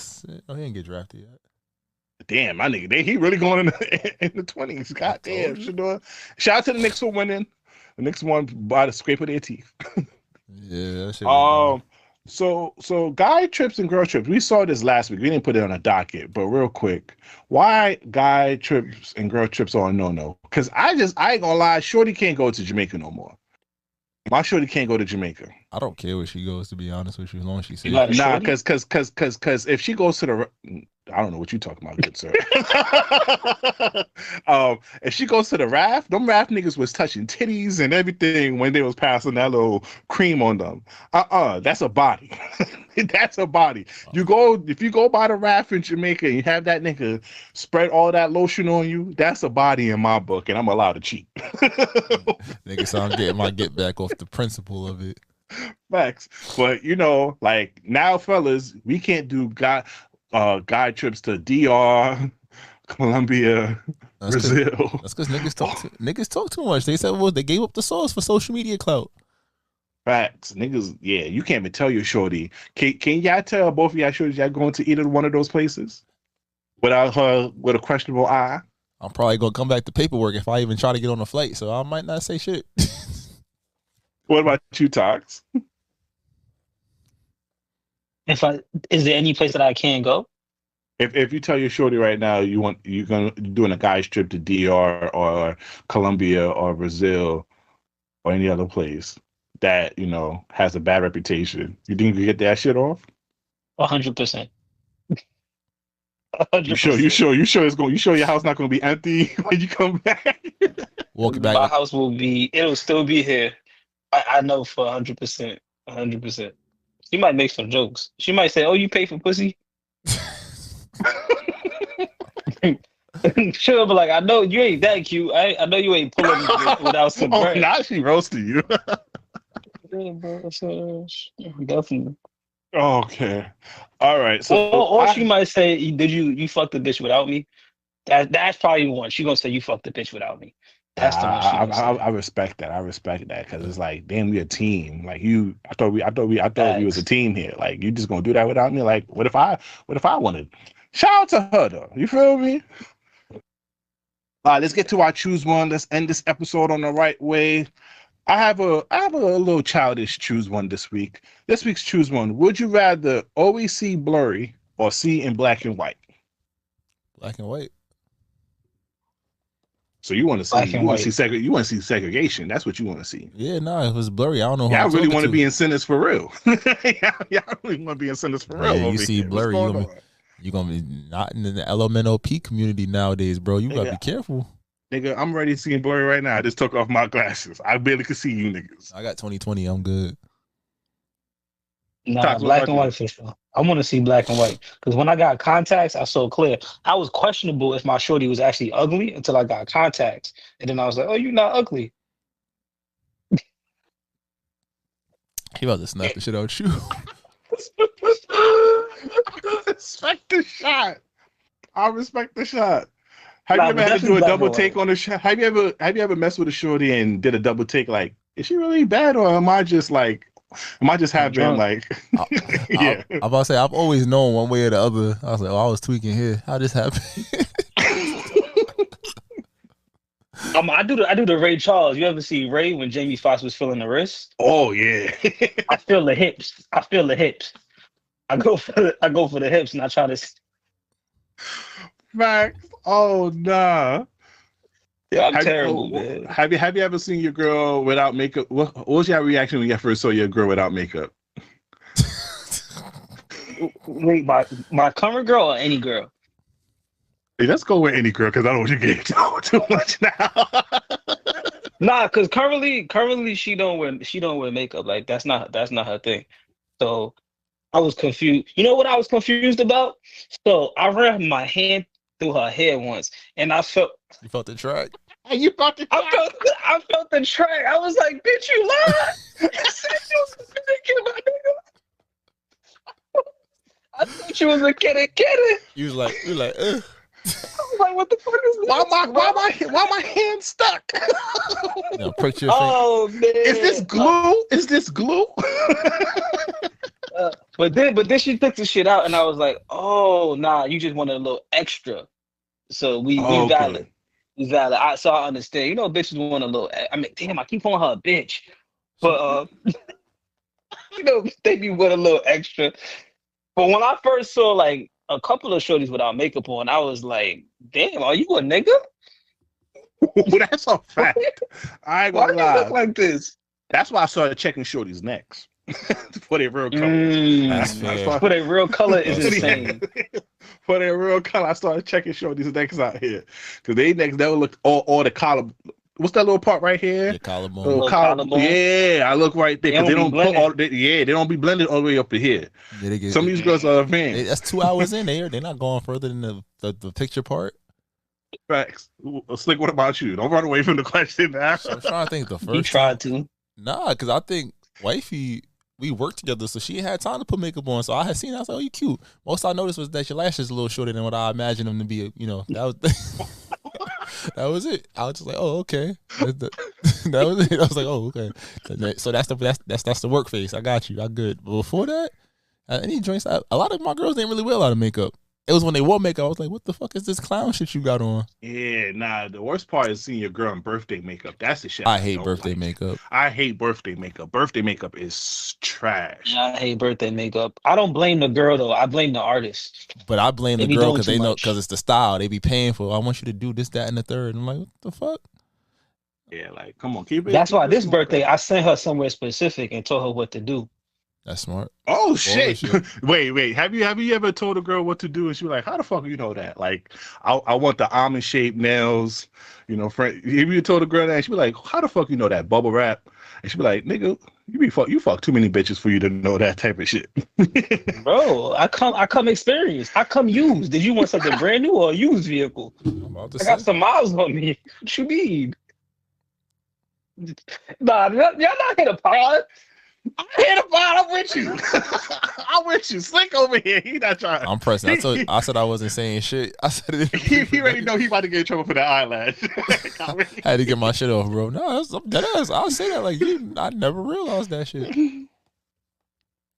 Oh, he didn't get drafted yet. Damn, my nigga, he really going in the 20s. God damn, Shador. Shout out to the Knicks for winning. The Knicks won by the scrape of their teeth. Yeah, that shit. So guy trips and girl trips. We saw this last week. We didn't put it on a docket, but real quick, why guy trips and girl trips are a no? Because I ain't gonna lie, Shorty can't go to Jamaica no more. My Shorty can't go to Jamaica. I don't care where she goes, to be honest with you, as long as she says. Nah, because if she goes to the, I don't know what you talking about, good sir. If she goes to the raft, them raft niggas was touching titties and everything when they was passing that little cream on them. That's a body. That's a body. If you go by the raft in Jamaica and you have that nigga spread all that lotion on you, that's a body in my book, and I'm allowed to cheat. Nigga, so I'm getting my get back off the principle of it. Facts. But like now, fellas, we can't do guy trips to DR, Colombia, Brazil. That's because niggas talk too much. They said, well, they gave up the sauce for social media clout. Facts. Niggas, yeah, you can't even tell your shorty. Can y'all tell both of y'all shorties y'all going to either one of those places without her with a questionable eye? I'm probably gonna come back to paperwork if I even try to get on a flight, so I might not say shit. What about you, Tox? Is there any place that I can go? If you tell your shorty right now you're doing a guy's trip to DR or Colombia or Brazil or any other place that has a bad reputation, you think you can get that shit off? 100%. You sure your house not gonna be empty when you come back? Walk back. My house it'll still be here. I know for 100%. 100%. She might make some jokes. She might say, "Oh, you pay for pussy?" She'll be like, "I know you ain't that cute. I know you ain't pulling without some bread." Oh, now she roasting you. Yeah, bro. Definitely. Okay. All right. So, or she might say, "Did you fuck the bitch without me?" That's probably one. She gonna say, "You fucked the bitch without me." That's the one. I respect that. I respect that because it's like, damn, we a team. Like I thought we was a team here. Like you just gonna do that without me? Like what if I wanted? Shout out to her though. You feel me? All right, let's get to our choose one. Let's end this episode on the right way. I have a little childish choose one this week. This week's choose one. Would you rather always see blurry or see in black and white? Black and white. So you want to see segregation? That's what you want to see. Yeah, no, it was blurry. I don't know. Y'all really want to be in centers for real. Y'all really want to be in centers for real. Yeah, you see blurry, you're gonna be not in the LMNOP community nowadays, bro. You gotta be careful. Nigga, I'm already seeing blurry right now. I just took off my glasses. I barely can see you niggas. I got 20/20. I'm good. Nah, black and white for sure. I want to see black and white because when I got contacts, I saw clear. I was questionable if my shorty was actually ugly until I got contacts, and then I was like, "Oh, you're not ugly." He about to snap the shit out you. Respect the shot. I respect the shot. Have you ever had to do a double take on the shot? Have you ever messed with a shorty and did a double take? Like, is she really bad, or am I just having like? Yeah. I'm about to say I've always known one way or the other. I was like, I was tweaking here. How this happened? I do the Ray Charles. You ever see Ray when Jamie Foxx was feeling the wrist? Oh yeah. I feel the hips. I go for the hips, and I try to. Max. Oh nah. Yeah, I'm terrible, man. Have you ever seen your girl without makeup? What was your reaction when you first saw your girl without makeup? Wait, my current girl or any girl? Hey, let's go with any girl because I don't want you getting too much now. Nah, because currently she don't wear makeup. Like that's not her thing. So I was confused. You know what I was confused about? So I ran my hand through her hair once, and I felt. You felt the track. And you felt the track. I felt the track. I was like, "Bitch, you lied." You said you was thinking about nigga. I thought you was a kitty. You was like, ugh. I was like, "What the fuck is this? Why my hand stuck?" No, prick your Oh man, is this glue? Is this glue? But then she took the shit out, and I was like, "Oh nah, you just wanted a little extra." So we valid. So I understand. You know, bitches want a little. I mean, damn, I keep calling her a bitch, but you know, they be with a little extra. But when I first saw like a couple of shorties without makeup on, I was like, "Damn, are you a nigga?" Well, that's a fact. I ain't gonna lie. Why do you look like this? That's why I started checking shorties' necks for their real color. That's fair. For their real color is insane. For their real color, I started checking shorties' necks out here because they necks never look all the collar. What's that little part right here? Your collarbone. Little collarbone. Yeah, I look right there because they don't put all. They don't be blended all the way up to here. Yeah, some of these girls are advanced. That's 2 hours in there. They're not going further than the picture part. Facts. Slick, what about you? Don't run away from the question now. So I'm trying to think the first. You tried to. Nah, because I think wifey, we worked together, so she had time to put makeup on. So I had seen, I was like, "Oh, you cute." Most I noticed was that your lashes a little shorter than what I imagined them to be. You know, that was that was it. I was just like, "Oh, okay." That was it. I was like, "Oh, okay." So that's the work face. I got you. I good. But before that, any joints, a lot of my girls didn't really wear a lot of makeup. It was when they wore makeup, I was like, "What the fuck is this clown shit you got on?" Yeah, nah. The worst part is seeing your girl in birthday makeup. That's the shit. I hate birthday makeup. I hate birthday makeup. Birthday makeup is trash. Yeah, I hate birthday makeup. I don't blame the girl though. I blame the artist. But I blame the girl because they know because it's the style. They be paying for. I want you to do this, that, and the third. I'm like, what the fuck? Yeah, like come on, keep it. That's why this birthday I sent her somewhere specific and told her what to do. That's smart. Oh shit! Wait. Have you ever told a girl what to do and she was like, "How the fuck you know that?" Like, I want the almond shaped nails. You know, friend. If you told a girl that, she be like, "How the fuck you know that bubble wrap?" And she be like, "Nigga, you fuck too many bitches for you to know that type of shit." Bro, I come experienced. I come used. Did you want something brand new or a used vehicle? I got some miles on me. What you mean? Nah, y'all not hit a pod. I'm here to find. I'm with you. I'm with you. Slick over here. He not trying. I'm pressing. I said I wasn't saying shit. I said it. He already know he about to get in trouble for that eyelash. I had to get my shit off, bro. No, I'm dead ass. I'll say that like you. I never realized that shit.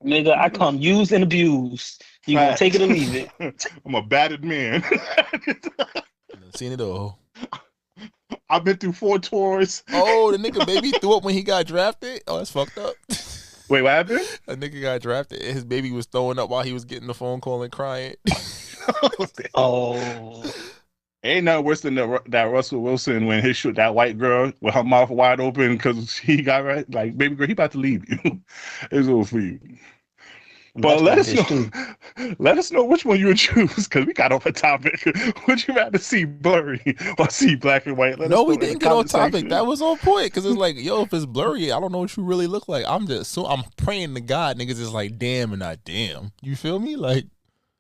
Nigga, I come used and abused. You gonna take it or leave it. I'm a battered man. Seen it all. I've been through 4 tours. Oh, the nigga baby threw up when he got drafted. Oh, that's fucked up. Wait, what happened? A nigga got drafted and his baby was throwing up while he was getting the phone call and crying. Oh. Ain't nothing worse than that Russell Wilson when he shoot that white girl with her mouth wide open because he got right. Like, baby girl, he about to leave you. It's over for you. But let us know which one you would choose because we got off a topic. Would you rather see blurry or see black and white? No, we didn't get on topic. That was on point because it's like, yo, if it's blurry, I don't know what you really look like. I'm praying to God, niggas is like, damn and not damn. You feel me? Like,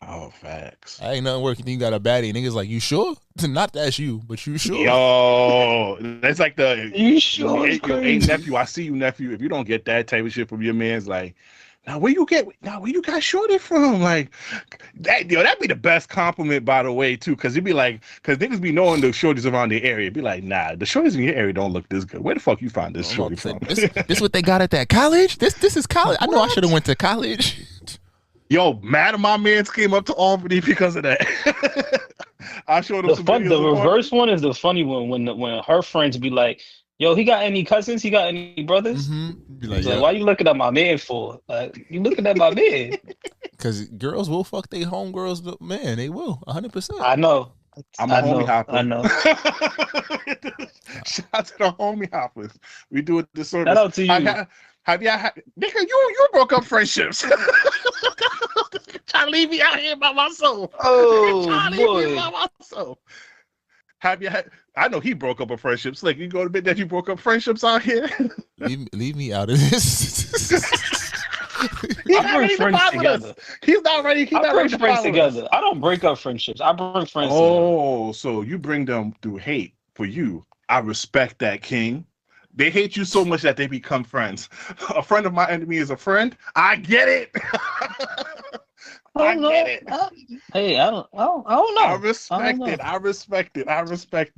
oh, facts. I ain't nothing working. You got a baddie. Niggas like, you sure? Not that's you, but you sure? Yo, that's like you sure? Hey, nephew, I see you, nephew. If you don't get that type of shit from your man's like, Now where you got shorty from? Like that, that'd be the best compliment, by the way, too. Cause it'd be like, cause niggas be knowing the shorties around the area. It'd be like, nah, the shorties in your area don't look this good. Where the fuck you find this shorty from? This what they got at that college? This is college. I know I should have went to college. Yo, mad at my mans came up to Albany because of that. I showed him the reverse one is the funny one when her friends be like, yo, he got any cousins? He got any brothers? Be like, why you looking at my man for? Like, you looking at my man? Because girls will fuck their homegirls, but man, they will 100%. I know. I'm a homie hopper. I know. Shout out to the homie hoppers. We do it this service. Shout out to you. Nigga, you broke up friendships. Trying to leave me out here by myself. Oh, boy. Have you had? I know he broke up a friendship. Slick, you go to admit that you broke up friendships out here. leave me out of this. I bring friends together. He's not ready. I bring friends together. I don't break up friendships. I bring friends together. Oh, so you bring them through hate for you. I respect that, King. They hate you so much that they become friends. A friend of my enemy is a friend. I get it. I get it. Hey, I don't know. I respect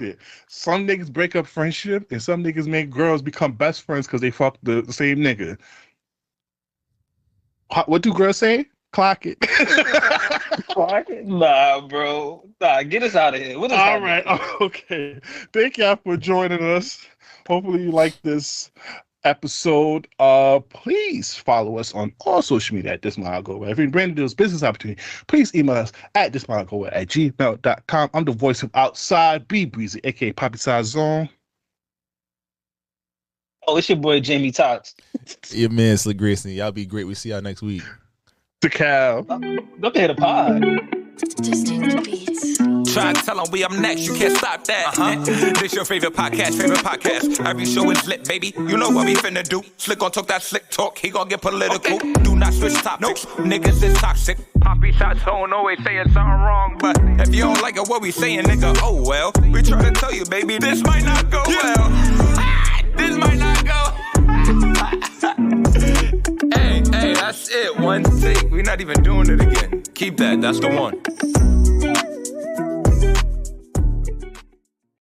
it. Some niggas break up friendship, and some niggas make girls become best friends because they fuck the same nigga. What do girls say? Clock it. Clock it? Nah, bro. Nah, get us out of here. All right. Okay. Thank y'all for joining us. Hopefully you like this episode. Please follow us on all social media at This Mile Go Away. If you're brand new business opportunity, please email us at thismilegoaway@gmail.com. I'm the voice of Outside, B Breezy, aka Poppy Size Zone. Oh, it's your boy Jamie Tots. Your man Slick Grayson. Y'all be great. We see y'all next week. The cow. Go ahead, the pod. Try to tell them we up next, you can't stop that. This your favorite podcast. Every show is lit, baby. You know what we finna do. Slick gon' talk that slick talk, he gon' get political. Do not switch topics, niggas is toxic. Poppy shots don't always saying something wrong, but if you don't like it, what we saying, nigga, oh well. We try to tell you, baby, this might not go well. This might not go. Hey, that's it. One take. We're not even doing it again. Keep that. That's the one.